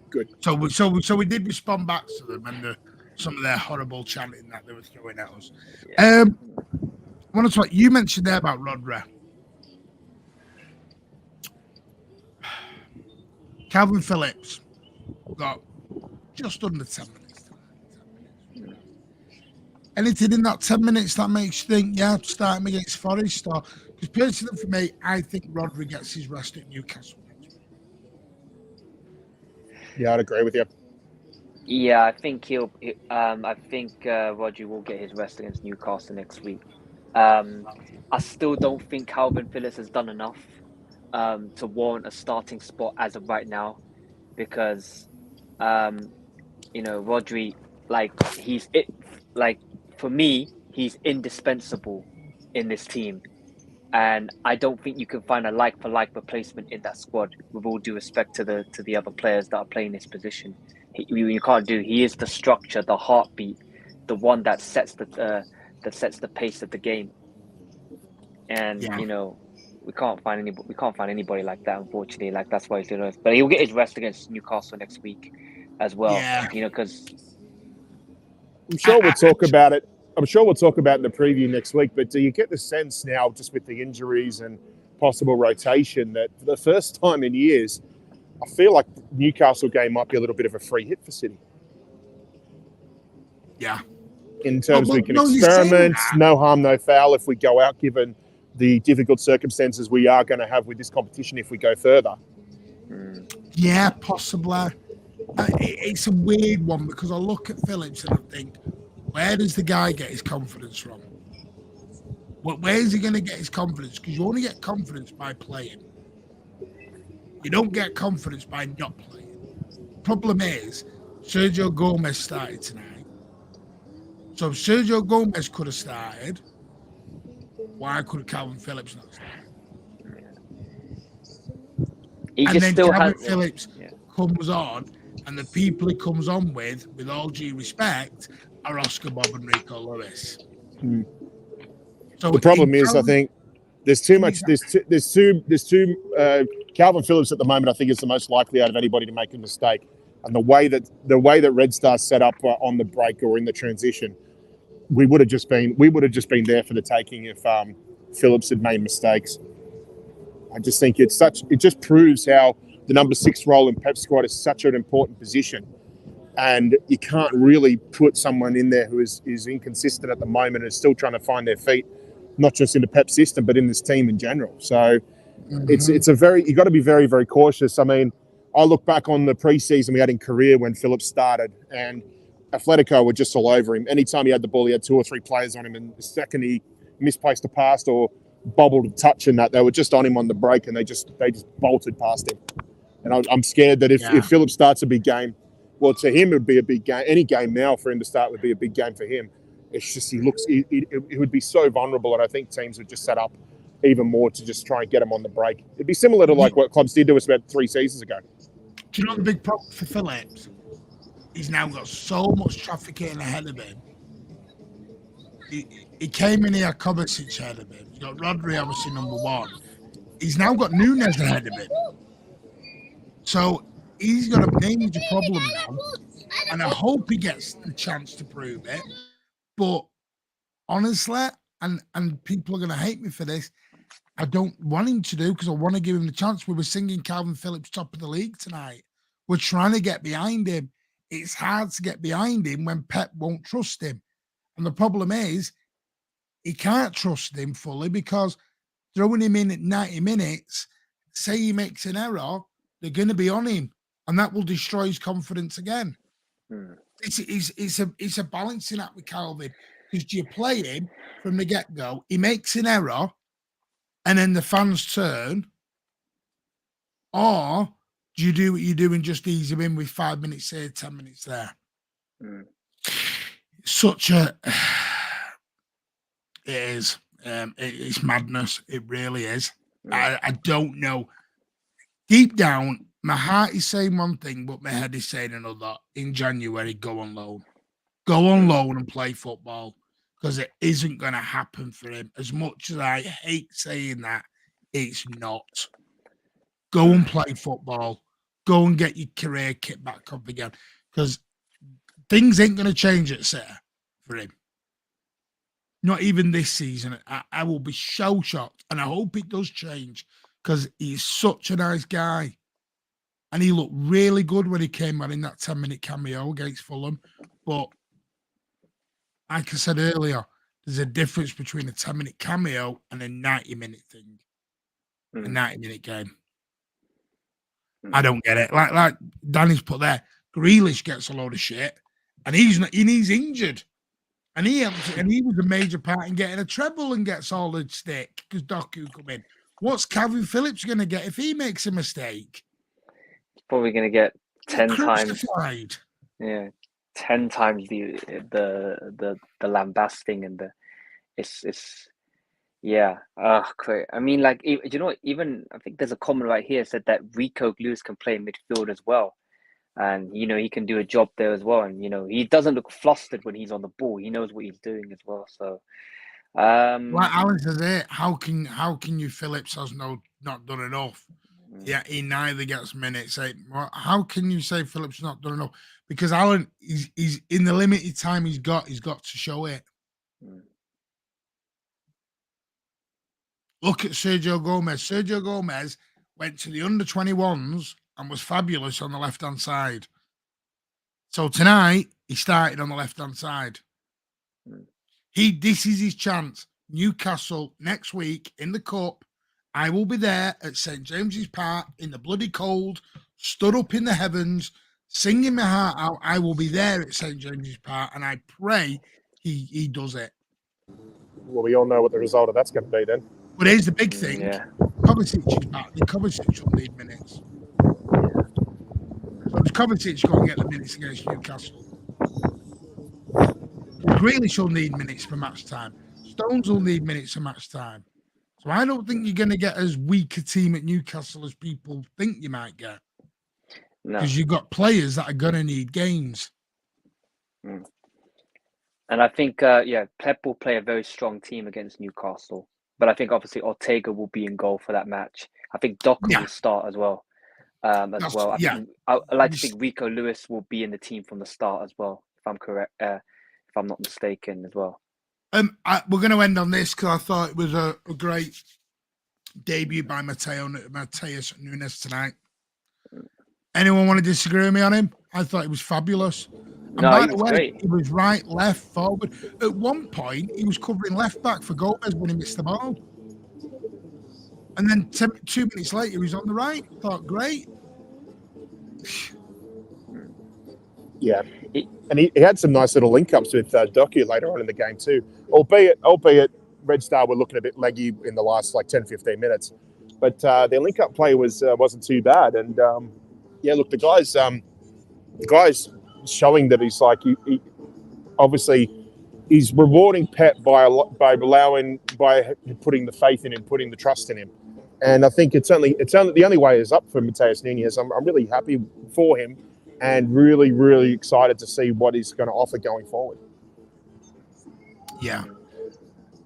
Good. So we did respond back to them and some of their horrible chanting that they were throwing at us. Yeah. I want to talk. You mentioned there about Rodri. Calvin Phillips got just under 10 minutes. Anything in that 10 minutes that makes you think, yeah, start him against Forest? Because personally for me, I think Rodri gets his rest at Newcastle. Yeah, I'd agree with you. Yeah, I think Rodri will get his rest against Newcastle next week. I still don't think Calvin Phillips has done enough to warrant a starting spot as of right now, because Rodri, for me, he's indispensable in this team, and I don't think you can find a like-for-like replacement in that squad. With all due respect to the other players that are playing this position, you can't do. He is the structure, the heartbeat, the one that sets the pace of the game, and we can't find anybody like that, unfortunately. Like, that's why he's doing it. But he'll get his rest against Newcastle next week as well. Yeah. Because I'm sure we'll talk about it. I'm sure we'll talk about it in the preview next week. But do you get the sense now, just with the injuries and possible rotation, that for the first time in years, I feel like the Newcastle game might be a little bit of a free hit for City? Yeah. In terms we can experiment, no harm, no foul if we go out, given the difficult circumstances we are going to have with this competition if we go further. Yeah, possibly. It's a weird one, because I look at Phillips and I think, where does the guy get his confidence from? Where is he going to get his confidence? Because you only get confidence by playing. You don't get confidence by not playing. Problem is, Sergio Gomez started tonight. So if Sergio Gomez could have started, why could Calvin Phillips not start? Calvin Phillips comes on, and the people he comes on with all due respect, are Oscar Bob and Rico Lewis. So the problem is, I think there's too much. There's too. Calvin Phillips at the moment, I think, is the most likely out of anybody to make a mistake. And the way that Red Star set up on the break or in the transition, we would have just been there for the taking if Phillips had made mistakes. I just think it just proves how the number 6 role in Pep's squad is such an important position, and you can't really put someone in there who is inconsistent at the moment and is still trying to find their feet, not just in the Pep system but in this team in general. So you got to be very, very cautious. I mean, I look back on the preseason we had in Korea when Phillips started, and Atletico were just all over him. Anytime he had the ball, he had 2 or 3 players on him, and the second he misplaced a pass or bobbled a touch in that, they were just on him on the break, and they just bolted past him. And I'm scared that if Phillips starts a big game, well, to him it would be a big game. Any game now for him to start would be a big game for him. It's just he would be so vulnerable, and I think teams would just set up even more to just try and get them on the break. It'd be similar to like what clubs did to us about 3 seasons ago. Do you know the big problem for Phillips? He's now got so much traffic getting ahead of him. He came in here, Kovacic ahead of him. He's got Rodri, obviously, number 1. He's now got Nunes ahead of him. So he's got a major problem now. And I hope he gets the chance to prove it. But honestly, and people are going to hate me for this, I don't want him to do, because I want to give him the chance. We were singing Calvin Phillips top of the league tonight. We're trying to get behind him. It's hard to get behind him when Pep won't trust him. And the problem is, he can't trust him fully, because throwing him in at 90 minutes, say he makes an error, they're going to be on him, and that will destroy his confidence again. It's a balancing act with Calvin, because do you play him from the get-go, he makes an error, and then the fans turn, or do you do what you do and just ease him in with 5 minutes here, 10 minutes there? Such a... It is. It's madness. It really is. I don't know. Deep down, my heart is saying one thing, but my head is saying another. In January, go on loan. Go on loan and play football, because it isn't going to happen for him. As much as I hate saying that, it's not. Go and play football. Go and get your career kit back up again, because things ain't going to change at City for him. Not even this season. I will be so shocked, and I hope it does change, because he's such a nice guy. And he looked really good when he came out in that 10-minute cameo against Fulham. But like I said earlier, there's a difference between a 10-minute cameo and a 90-minute thing. A 90-minute game. I don't get it. Like Danny's put there, Grealish gets a load of shit, and he's injured. And he was a major part in getting a treble and gets all the stick because Doku come in. What's Calvin Phillips going to get if he makes a mistake? He's probably going to get 10 times. Yeah, 10 times the lambasting and the it's yeah. Great. I mean, like, you know, even I think there's a comment right here said that Rico Lewis can play midfield as well. And, you know, he can do a job there as well. And, you know, he doesn't look flustered when he's on the ball. He knows what he's doing as well. So, like Alan says it, how can you Phillips has not done enough? Yeah, he neither gets minutes. How can you say Phillips not done enough? Because Alan, he's in the limited time he's got to show it. Look at Sergio Gomez. Sergio Gomez went to the under-21s and was fabulous on the left-hand side. So tonight, he started on the left-hand side. This is his chance. Newcastle next week in the Cup. I will be there at St. James's Park in the bloody cold, stood up in the heavens, singing my heart out. I will be there at St. James's Park, and I pray he does it. Well, we all know what the result of that's going to be then. But here's the big thing. Yeah. Kovacic is back. The Kovacic will need minutes. So Kovacic going to get the minutes against Newcastle. Grealish will need minutes for match time. Stones will need minutes for match time. So I don't think you're going to get as weak a team at Newcastle as people think you might get. No. Because you've got players that are going to need games. And I think, Pep will play a very strong team against Newcastle. But I think obviously Ortega will be in goal for that match. I think Doku will start as well. I like to think Rico Lewis will be in the team from the start as well, if I'm correct, if I'm not mistaken as well. We're going to end on this because I thought it was a great debut by Matheus Nunes tonight. Anyone want to disagree with me on him? I thought he was fabulous. And by the way, great. He was right, left, forward. At one point, he was covering left back for Gomez when he missed the ball. And then 2 minutes later, he was on the right. Thought, great. Yeah. And he had some nice little link-ups with Doku later on in the game too. Albeit Red Star were looking a bit leggy in the last 10, 15 minutes. But their link-up play wasn't too bad. And, look, the guy's showing that he's he obviously he's rewarding Pep by putting the faith in him, putting the trust in him. And I think it's only the only way is up for Matheus Nunes. I'm really happy for him and really, really excited to see what he's going to offer going forward. Yeah.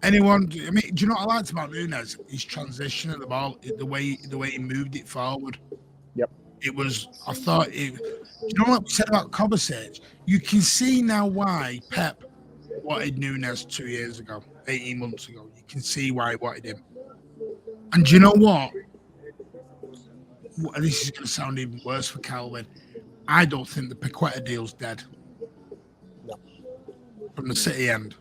Anyone? I mean, do you know what I liked about Nunes? His transition of the ball, the way he moved it forward. Yep. It was. I thought it. You know what we said about Kovacic? You can see now why Pep wanted Nunes 2 years ago, 18 months ago. You can see why he wanted him. And do you know what? This is going to sound even worse for Calvin. I don't think the Paqueta deal's dead. No. From the City end.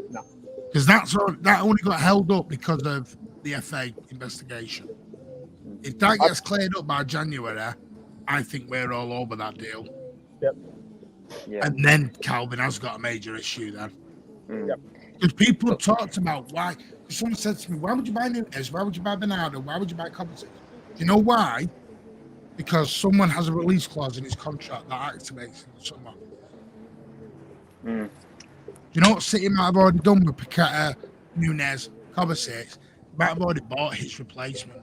No. Because that only got held up because of the FA investigation. If that gets cleared up by January, I think we're all over that deal. Yep. Yeah. And then Calvin has got a major issue then. Yep. Because people have talked about why. Someone said to me, why would you buy Nunes? Why would you buy Bernardo? Why would you buy Kovacic? You know why? Because someone has a release clause in his contract that activates in the summer. You know what City might have already done with Paqueta, Nunes, Kovacic? Might have already bought his replacement.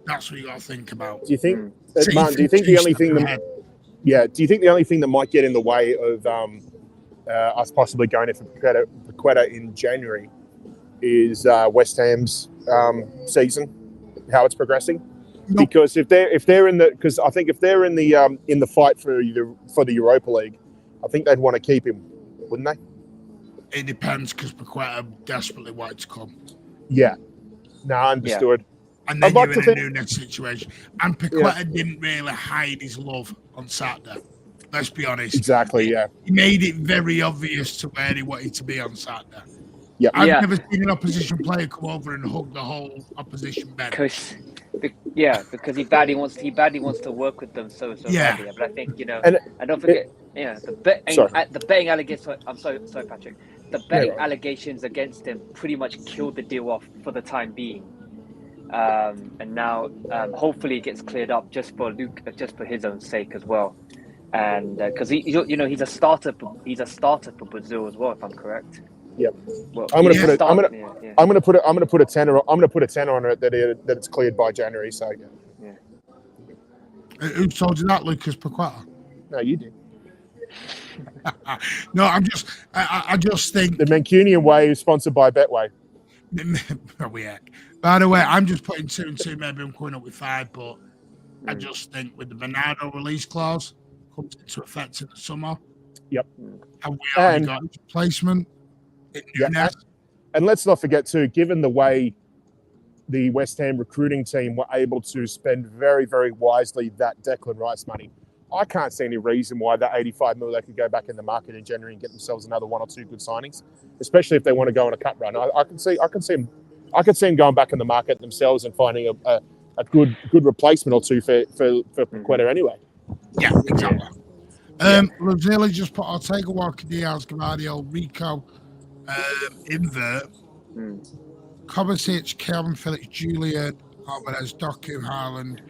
That's what you got to think about. Do you think, Martin? Do you think the only thing that, do you think the only thing that might get in the way of us possibly going in for Paqueta in January is West Ham's season, how it's progressing? No. Because if they're in the, because I think if they're in the fight for the Europa League, I think they'd want to keep him, wouldn't they? It depends, because Paqueta desperately wanted to come. Yeah, no, understood. Yeah. And then you're in a Nunes situation. And Paqueta didn't really hide his love on Saturday. Let's be honest. Exactly, yeah. He made it very obvious to where he wanted to be on Saturday. Yeah. I've never seen an opposition player come over and hug the whole opposition bench. Because he badly wants to work with them so badly. But I think, and don't forget, the betting allegations. I'm sorry, Patrick. The betting allegations against him pretty much killed the deal off for the time being. And now, hopefully, it gets cleared up just for his own sake as well, and because he's a starter. He's a starter for Brazil as well, if I'm correct. Yep. Well, I'm gonna put a tenner on it that it's cleared by January. So yeah. Who told you that, Lucas Paqueta? No, you did. No, I just think the Mancunian way is sponsored by Betway. By the way, I'm just putting 2 and 2. Maybe I'm coming up with 5, but I just think with the Bernardo release clause comes into effect in the summer. Yep. And we already got his replacement in Nunes. And let's not forget too, given the way the West Ham recruiting team were able to spend very, very wisely that Declan Rice money, I can't see any reason why that 85 mil they could go back in the market in January and get themselves another 1 or 2 good signings, especially if they want to go on a cup run. I can see them going back in the market themselves and finding a good replacement or 2 for Paqueta anyway. Yeah, exactly. Rosella just put Ortega, Walker, Diaz, Gavardio, Rico, invert, Kovacic, Calvin Phillips, Julian, Alvarez, Doku, Haaland,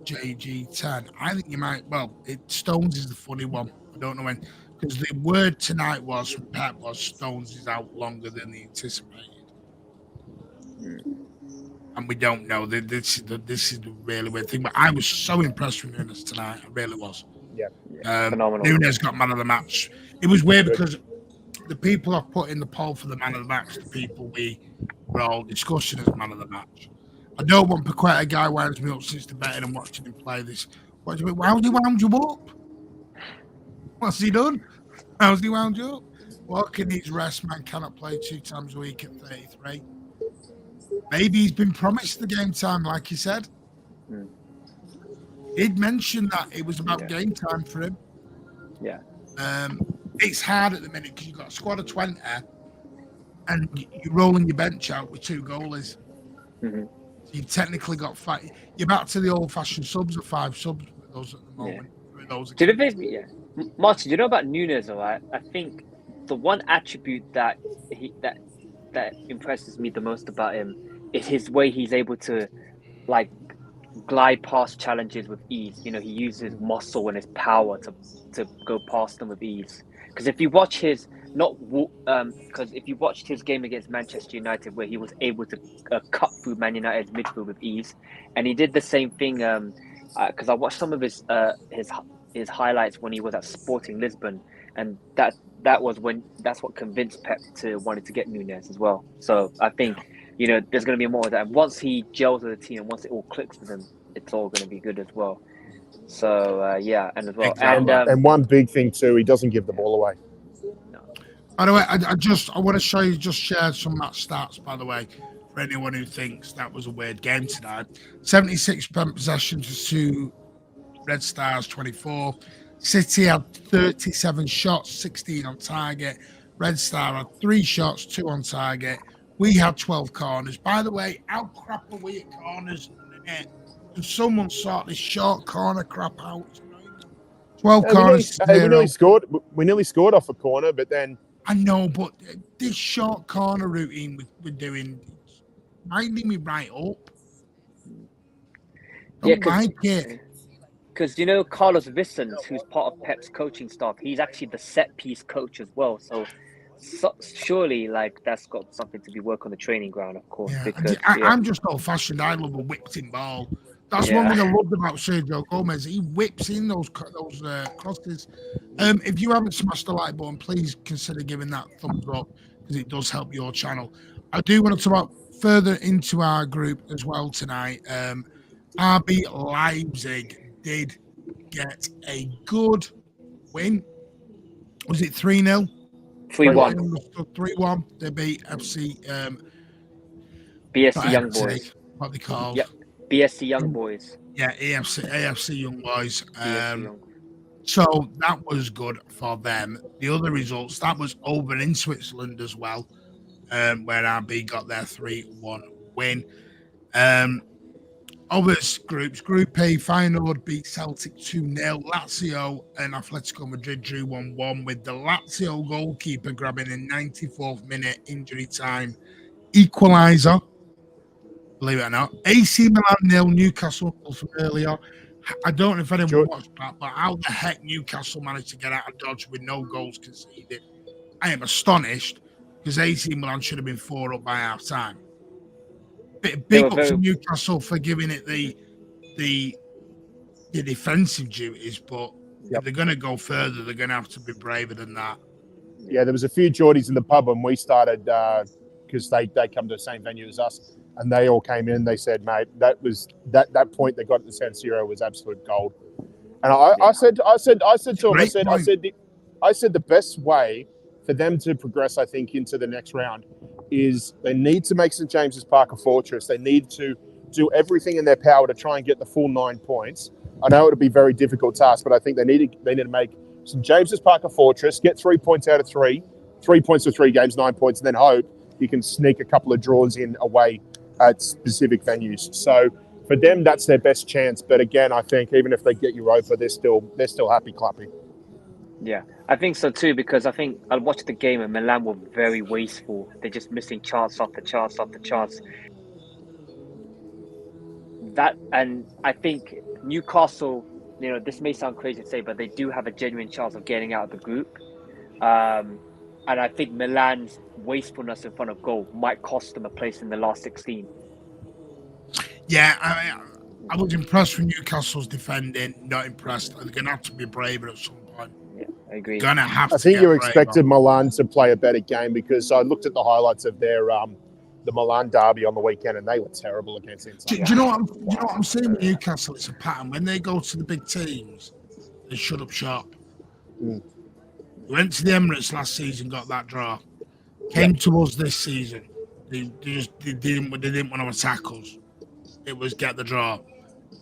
JG10. I think you might. Well, Stones is the funny one. I don't know when, because the word tonight was from Pep was Stones is out longer than they anticipated. And we don't know. This is the really weird thing. But I was so impressed with Nunes tonight. I really was. Yeah. Phenomenal. Nunes got man of the match. It was weird because the people I've put in the poll for the man of the match, the people we were all discussing as man of the match. I don't want Paqueta, a guy winds me up since the betting and watching him play this. How did he wound you up? What's he done? How's he wound you up? Walker needs rest. Man cannot play 2 times a week at 33. Maybe he's been promised the game time, like he said. He'd mentioned that it was about game time for him. Yeah. It's hard at the minute because you've got a squad of 20 and you're rolling your bench out with 2 goalies. Mm-hmm. So you've technically got 5. You're back to the old-fashioned subs of 5 subs with those at the moment. Martin, do you know about Nunes? All right, I think the one attribute that impresses me the most about him is his way he's able to, glide past challenges with ease. You know, he uses muscle and his power to go past them with ease. Because if you watch his because if you watched his game against Manchester United, where he was able to cut through Man United's midfield with ease, and he did the same thing. Because I watched some of his highlights when he was at Sporting Lisbon, and that's what convinced Pep to wanted to get Nunes as well. So I think there's going to be more of that. And once he gels with the team and once it all clicks with him, it's all going to be good as well. So and as well, Exactly. And one big thing too, he doesn't give the ball away. By the way, I want to show you, just shared some match stats, by the way, for anyone who thinks that was a weird game tonight. 76% possession to Red Stars 24. City had 37 shots, 16 on target. Red Star had 3 shots, 2 on target. We had 12 corners. By the way, how crap are we at corners in the net? Can someone sort this short corner crap out? 12 corners. We nearly scored off a corner, but then I know, but this short corner routine we're doing winding me right up. Don't like it. Because Carlos Vicens, who's part of Pep's coaching staff, he's actually the set piece coach as well. So surely, that's got something to be work on the training ground, of course. Yeah. Because I'm just old fashioned. I love a whipped in ball. That's one thing I loved about Sergio Gomez. He whips in those crosses. If you haven't smashed the like button, please consider giving that thumbs up because it does help your channel. I do want to talk about further into our group as well tonight. RB Leipzig did get a good win. Was it 3-0? 3-1. 3-1. They beat FC BSC Young Boys. What they called? Yep. BSC Young Boys. Yeah, AFC Young Boys. Young. So that was good for them. The other results, that was over in Switzerland as well, where RB got their 3-1 win. Other groups, Group A, Feyenoord beat Celtic 2-0. Lazio and Atletico Madrid drew 1-1 with the Lazio goalkeeper grabbing a 94th minute injury time equaliser. Believe it or not. AC Milan 0, Newcastle from earlier. I don't know if anyone watched that, but how the heck Newcastle managed to get out of dodge with no goals conceded. I am astonished because AC Milan should have been 4 up by half time. Big up to Newcastle for giving it the defensive duties, but if they're going to go further, they're going to have to be braver than that. Yeah, there was a few Geordies in the pub when we started because they come to the same venue as us, and they all came in. They said, "Mate, that point they got at the San Siro was absolute gold." And I said to them, I said the best way for them to progress, I think, into the next round is they need to make St. James's Park a fortress. They need to do everything in their power to try and get the full 9 points. I know it'll be a very difficult task, but I think they need to make St. James's Park a fortress, get 3 points out of 3 points for 3 games, 9 points, and then hope you can sneak a couple of draws in away at specific venues. So for them, that's their best chance. But again, I think even if they get Europa, they're still happy clapping. Yeah, I think so too, because I think I watched the game and Milan were very wasteful. They're just missing chance after chance after chance. And I think Newcastle, this may sound crazy to say, but they do have a genuine chance of getting out of the group. And I think Milan's wastefulness in front of goal might cost them a place in the last 16. Yeah, I was impressed with Newcastle's defending. Not impressed. They're going to have to be braver at some point. Yeah, I agree. Gonna have I think you expected Milan to play a better game because I looked at the highlights of their the Milan derby on the weekend and they were terrible against Inter. Do you know what I'm saying with Newcastle? It's a pattern. When they go to the big teams, they shut up shop. We went to the Emirates last season, got that draw. Came to us this season. They didn't want to attack us. It was get the draw.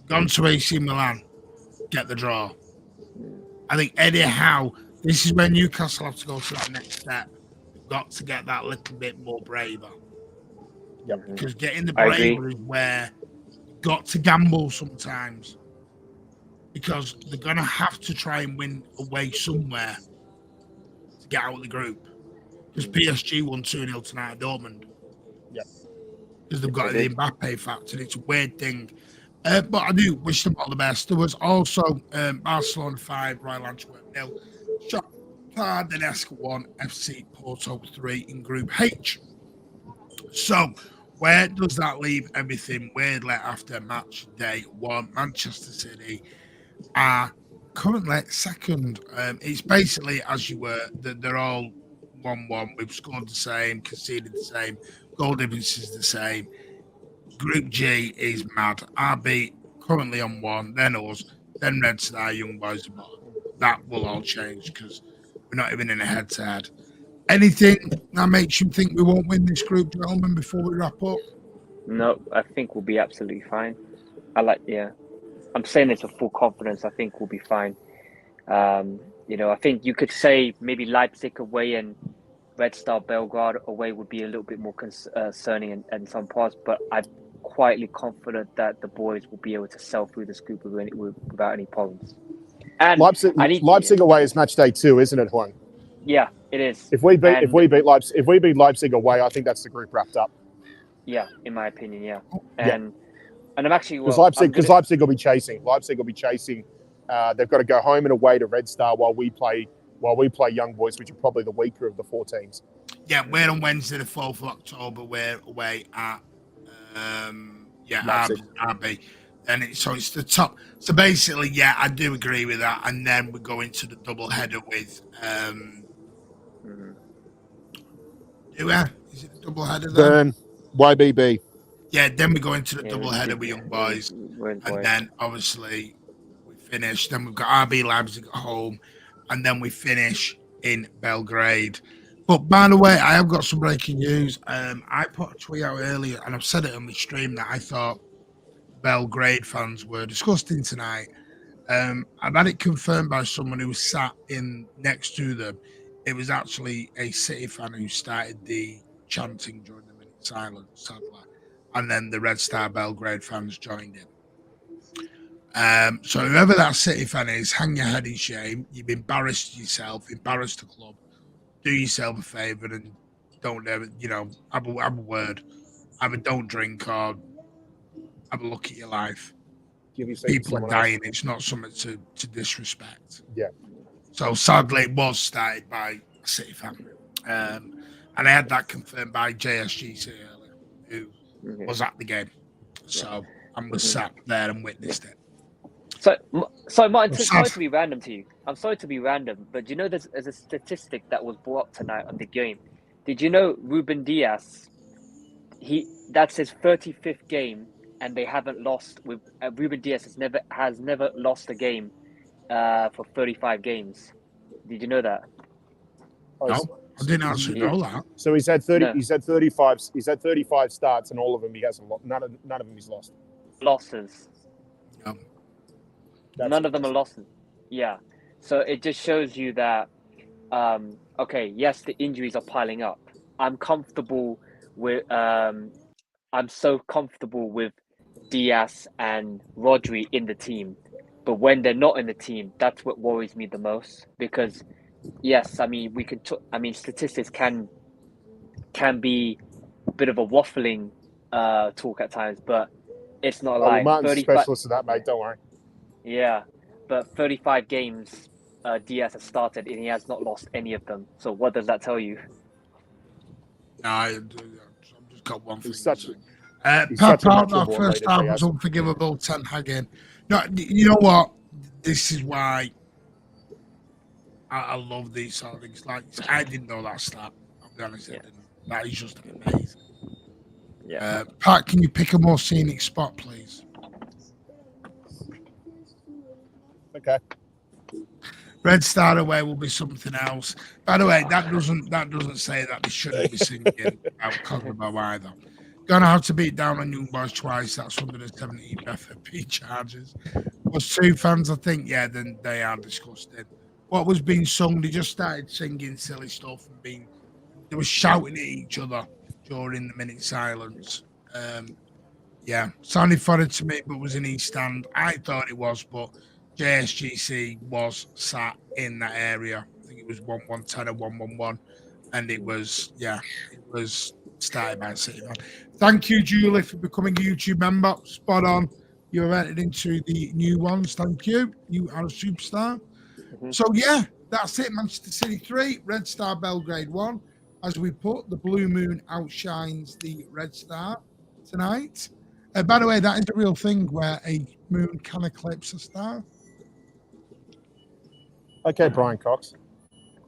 Gone to AC Milan, get the draw. I think Eddie Howe, this is where Newcastle have to go to that next step. They've got to get that little bit more braver. Yep. Because getting the braver is where you've got to gamble sometimes. Because they're going to have to try and win away somewhere to get out of the group. Because PSG won 2-0 tonight at Dortmund. Yeah. Because they've got the Mbappe factor. It's a weird thing. But I do wish them all the best. There was also Barcelona 5, Royal Antwerp 0, Shakhtar Donetsk 1, FC Porto 3 in Group H. So, where does that leave everything weirdly after match day 1? Manchester City are currently second. It's basically as you were, they're all 1-1. We've scored the same, conceded the same, goal difference is the same. Group G is mad. RB currently on 1, then us, then Red Star, Young Boys. That will all change because we're not even in a head-to-head. Anything that makes you think we won't win this group, gentlemen, before we wrap up? No, I think we'll be absolutely fine. I'm saying this with full confidence. I think we'll be fine. I think you could say maybe Leipzig away and Red Star Belgrade away would be a little bit more concerning in some parts, but I'm quietly confident that the boys will be able to sail through this group without any problems. And Leipzig away is match day 2, isn't it, Juan? Yeah, it is. If we beat Leipzig away, I think that's the group wrapped up. Yeah, in my opinion, yeah. And I'm actually because Leipzig will be chasing. They've got to go home and away to Red Star while we play Young Boys, which are probably the weaker of the 4 teams. Yeah, we're on Wednesday, the 4th of October. We're away at RB. And it's the top. So basically, yeah, I do agree with that. And then we go into the double header with is it the double header then? Burn, YBB. Yeah, then we go into the double header with Young Boys. And then obviously we finish. Then we've got RB Leipzig at home. And then we finish in Belgrade. But by the way, I have got some breaking news. I put a tweet out earlier, and I've said it on the stream that I thought Belgrade fans were disgusting tonight. I've had it confirmed by someone who was sat in next to them. It was actually a City fan who started the chanting during the minute silence, sadly. And then the Red Star Belgrade fans joined in. So whoever that City fan is, hang your head in shame. You've embarrassed yourself, embarrassed the club. Do yourself a favour and don't ever, have a word. Either don't drink or have a look at your life. People are dying. It's not something to disrespect. Yeah. So sadly, it was started by a City fan. And I had that confirmed by JSGC earlier, who was at the game. So I was sat there and witnessed it. So Martin, sorry to be random to you. I'm sorry to be random, but do you know there's a statistic that was brought up tonight on the game? Did you know Ruben Diaz? That's his 35th game, and they haven't lost. With Ruben Diaz has never lost a game for 35 games. Did you know that? No, I didn't actually know that. So he's had 30. No. He's had 35. He's had 35 starts, and all of them he hasn't lost. None of them he's lost. Losses. None of them are losses. Yeah. So it just shows you that, yes, the injuries are piling up. I'm so comfortable with Diaz and Rodri in the team. But when they're not in the team, that's what worries me the most. Because, yes, I mean, statistics can be a bit of a waffling talk at times, but it's not like Martin's a specialist of that, mate. Don't worry. Yeah, but 35 games Diaz has started and he has not lost any of them. So what does that tell you? No, I've just got one thing. Pep out our first half was unforgivable. Ten Hag in. No, you know what? This is why I love these sort of things. Like, I didn't know that stat. I'll be honest, I didn't. That is just amazing. Yeah. Pat, can you pick a more scenic spot, please? Okay. Red Star away will be something else. By the way, that doesn't say that they shouldn't be singing out Cosmo either. Gonna have to beat down on Young Boys twice. That's 117 FFP charges. Was 2 fans, I think. Yeah, then they are disgusting. What was being sung? They just started singing silly stuff and they were shouting at each other during the minute silence. Sounded funny to me, but was in East Stand. I thought it was, but JSGC was sat in that area. I think it was 1-1-10 or 1-1-1, and it was started by City Man. Thank you, Julie, for becoming a YouTube member. Spot on. You're entered into the new ones. Thank you. You are a superstar. Mhm. So, yeah, that's it. Manchester City 3, Red Star Belgrade 1. As we put, the Blue Moon outshines the Red Star tonight. By the way, that is a real thing where a moon can eclipse a star. Okay, Brian Cox.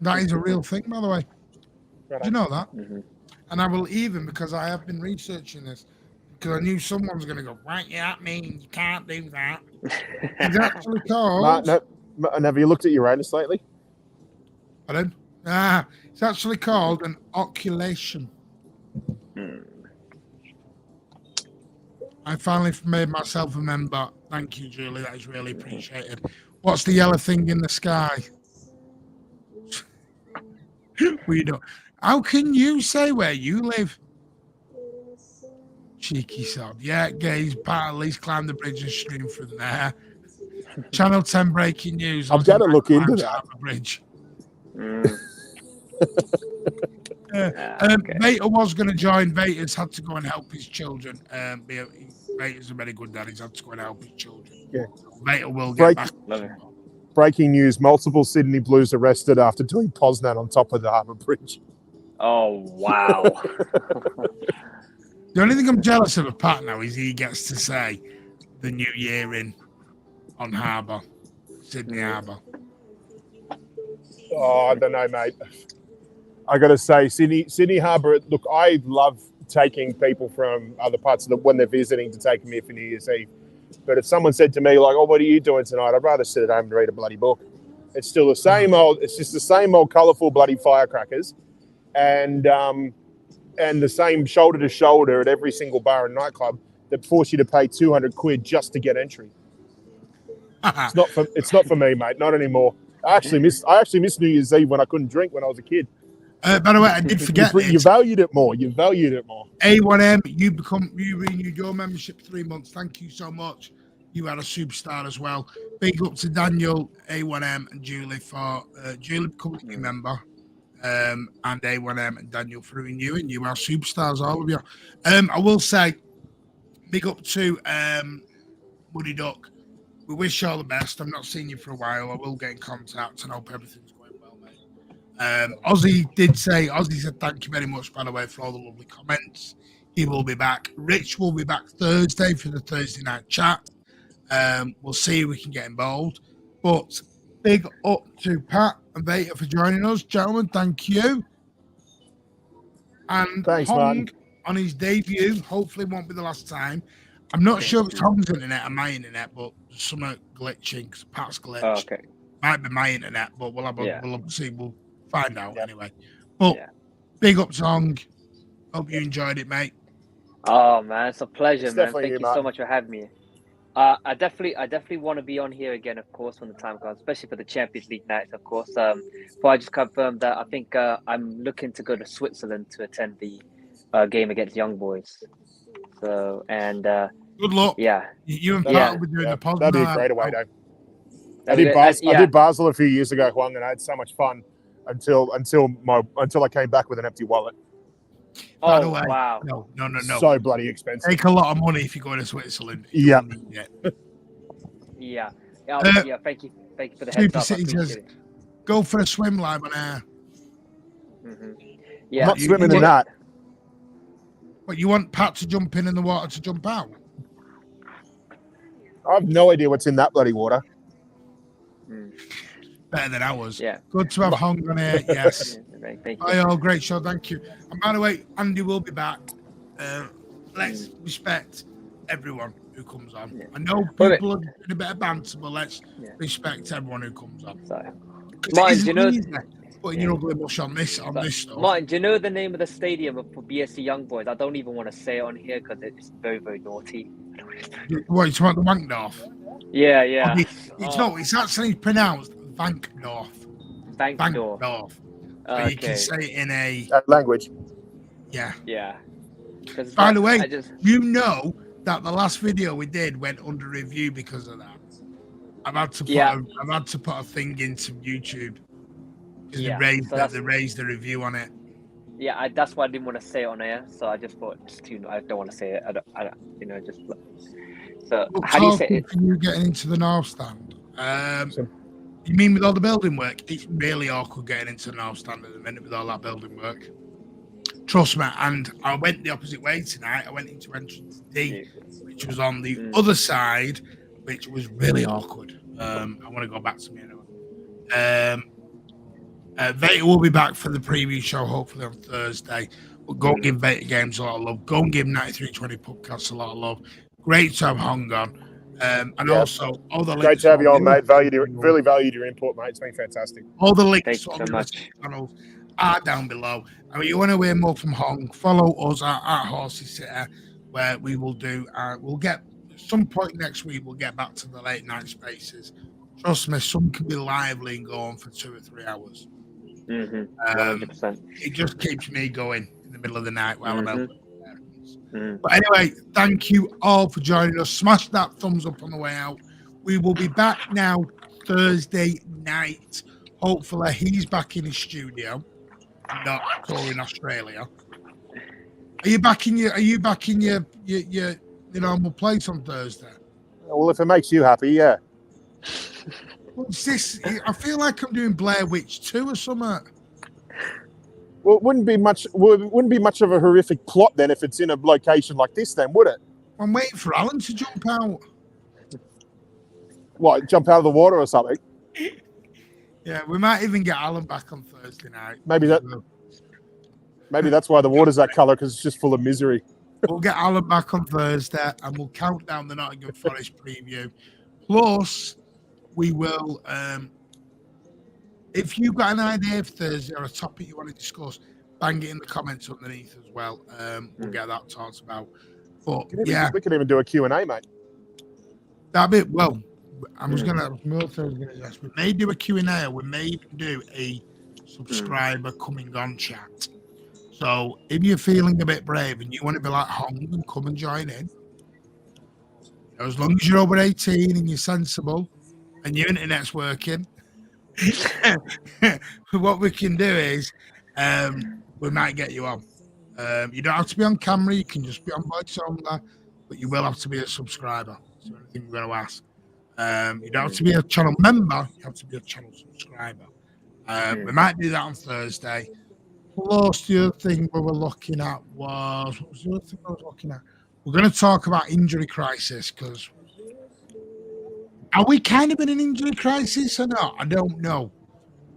That is a real thing, by the way. Right Do you know that? Mhm. And I will even, because I have been researching this, because I knew someone was going to go, right, yeah, that means you can't do that. It's actually called... And have you looked at Uranus lately? Pardon? It's actually called an occultation. I finally made myself a member. Thank you, Julie. That is really appreciated. What's the yellow thing in the sky? We don't. How can you say where you live? Cheeky sod. Yeah, gays, at least climb the bridge and stream from there. Channel 10 breaking news. I'm going to look into that. Bridge. Okay. Vader was going to join. Vader's had to go and help his children. Vader's a very good dad. He's had to go and help his children. Yeah. Vader will get back. Breaking news, multiple Sydney Blues arrested after doing Poznan on top of the Harbour Bridge. Oh, wow. The only thing I'm jealous of Pat now is he gets to say the new year in on Harbour, Sydney Harbour. Oh, I don't know, mate. I got to say, Sydney Harbour, look, I love taking people from other parts of when they're visiting to take them here for New Year's Eve. But if someone said to me, like, oh, what are you doing tonight? I'd rather sit at home and read a bloody book. It's still the same old, it's just the same old colourful bloody firecrackers and the same shoulder to shoulder at every single bar and nightclub that force you to pay 200 quid just to get entry. It's not for me, mate. Not anymore. I actually miss New Year's Eve when I couldn't drink when I was a kid. By the way, I did forget you valued it more. You valued it more. A1M, you renewed your membership 3 months. Thank you so much. You are a superstar as well. Big up to Daniel, A1M, and Julie for Julie becoming a new member, and A1M and Daniel for renewing. You are superstars, all of you. I will say, big up to Woody Duck. We wish you all the best. I've not seen you for a while. I will get in contact and hope everything's going well, mate. Ozzy said thank you very much, by the way, for all the lovely comments. He will be back. Rich will be back Thursday for the Thursday night chat. We'll see if we can get involved. But big up to Pat and Vader for joining us. Gentlemen, thank you. And thanks, Hong Martin. On his debut, hopefully won't be the last time. I'm not sure if it's Hong's internet or my internet, but there's something glitching because Pat's glitched. Oh, okay. Might be my internet, but we'll see. We'll find out anyway. But big up to Hong. Hope you enjoyed it, mate. Oh man, it's a pleasure, It's man. definitely Thank you, you so Martin. much for having me. I definitely want to be on here again, of course, when the time comes, especially for the Champions League nights, of course. Before I just confirmed that I think I'm looking to go to Switzerland to attend the game against Young Boys. So good luck. Yeah, you and Pat will be doing the pod. That'd be a great away day. I did Basel a few years ago, Huang, and I had so much fun until I came back with an empty wallet. By the way, wow. No. So bloody expensive. Take a lot of money if you go to Switzerland. Yeah. Yeah. Thank you for the heads up. City says, go for a swim live on air. Yeah. I'm not swimming in that. But you want Pat to jump in the water to jump out? I have no idea what's in that bloody water. Better than ours. Yeah. Good to have Hong on here. Yes. Thank you. Oh, great show. Thank you. And by the way, Andy will be back. Let's respect everyone who comes on. I know people are doing a bit of banter, but let's respect everyone who comes on. Martin, do you know? Putting your ugly bush on this stuff. Martin, do you know the name of the stadium for BSC Young Boys? I don't even want to say it on here because it's very, very naughty. What, you want the Wankdorf? Yeah. It's not. It's actually pronounced Vankdorf. Vankdorf. But you can say it in a language. Yeah. By the way, you know that the last video we did went under review because of that. I've had to put a thing into YouTube. They raised the review on it. Yeah, that's why I didn't want to say it on air. So I just thought I don't want to say it. So how do you say it? You getting into the North Stand? You mean with all the building work? It's really awkward getting into the North Stand at the minute with all that building work. Trust me. And I went the opposite way tonight. I went into entrance D, which was on the other side, which was really awkward. I want to go back to me anyway. Veta will be back for the preview show, hopefully on Thursday. But go and give Veta Games a lot of love. Go and give 9320 Podcast a lot of love. Great to have Hong on. And also, all the links. Great to have you on, mate. Really valued your input, mate. It's been fantastic. All the links Thank you on so much. channels are down below. I mean, you want to hear more from Hong, follow us at Horsey Sitter, where we will do, we'll get, at some point next week, we'll get back to the late night spaces. Trust me, some can be lively and go on for 2 or 3 hours. 100%. It just keeps me going in the middle of the night while I'm out. But anyway, thank you all for joining us. Smash that thumbs up on the way out. We will be back now Thursday night. Hopefully, he's back in his studio, not touring Australia. Are you back in your normal place on Thursday? Well, if it makes you happy, yeah. What's this? I feel like I'm doing Blair Witch 2 or something. Well, it wouldn't be much of a horrific plot then if it's in a location like this, then, would it? I'm waiting for Alan to jump out. What, jump out of the water or something? Yeah, we might even get Alan back on Thursday night. Maybe that's why the water's that colour, because it's just full of misery. We'll get Alan back on Thursday and we'll count down the Nottingham Forest preview. Plus, we will, if you've got an idea for Thursday or a topic you want to discuss, bang it in the comments underneath as well. We'll get that talked about. But we could even do a Q&A, mate. That'd be, well, we may do a Q&A, or we may even do a subscriber coming on chat. So if you're feeling a bit brave and you want to be like Hong and come and join in, as long as you're over 18 and you're sensible and your internet's working, what we can do is we might get you on. You don't have to be on camera, you can just be on voice only, but you will have to be a subscriber. That's the only thing we're going to ask. You don't have to be a channel member, you have to be a channel subscriber. We might do that on Thursday. Plus, the other thing we were looking at was, what was the other thing I was looking at? We're going to talk about injury crisis, because are we kind of in an injury crisis or not? I don't know.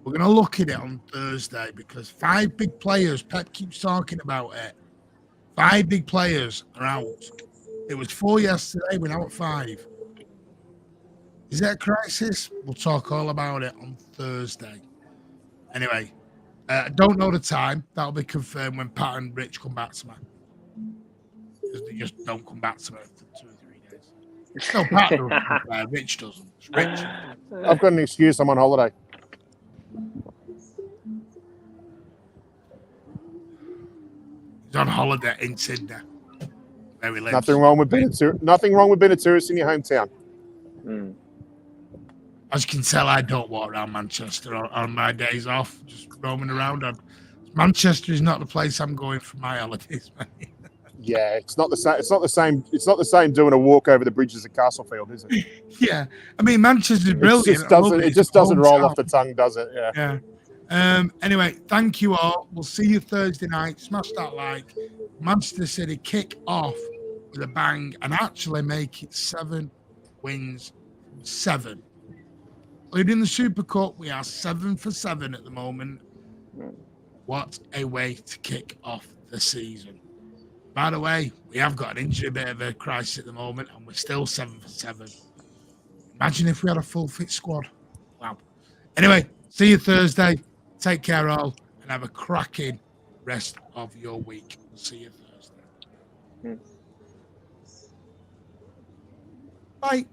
We're going to look at it on Thursday, because 5 big players, Pep keeps talking about it. 5 big players are out. It was 4 yesterday, we're now at 5. Is that a crisis? We'll talk all about it on Thursday. Anyway, I don't know the time. That'll be confirmed when Pat and Rich come back to me. Because they just don't come back to me for 2 or 3 days. No, Pat doesn't. Rich doesn't. It's Rich. I've got an excuse. I'm on holiday. He's on holiday in Sydney. Where he lives. Nothing wrong with being a tourist in your hometown. As you can tell, I don't walk around Manchester on my days off, just roaming around. Manchester is not the place I'm going for my holidays, mate. Yeah, it's not the same. It's not the same doing a walk over the bridges at Castlefield, is it? Yeah, I mean Manchester's brilliant. It just doesn't roll off the tongue, does it? Yeah. Anyway, thank you all. We'll see you Thursday night. Smash that like. Manchester City kick off with a bang and actually make it 7 wins from 7. Including the Super Cup, we are 7 for 7 at the moment. What a way to kick off the season. By the way, we have got an injury bit of a crisis at the moment, and we're still 7 for 7. Imagine if we had a full fit squad. Wow. Anyway, see you Thursday. Take care all, and have a cracking rest of your week. We'll see you Thursday. Bye.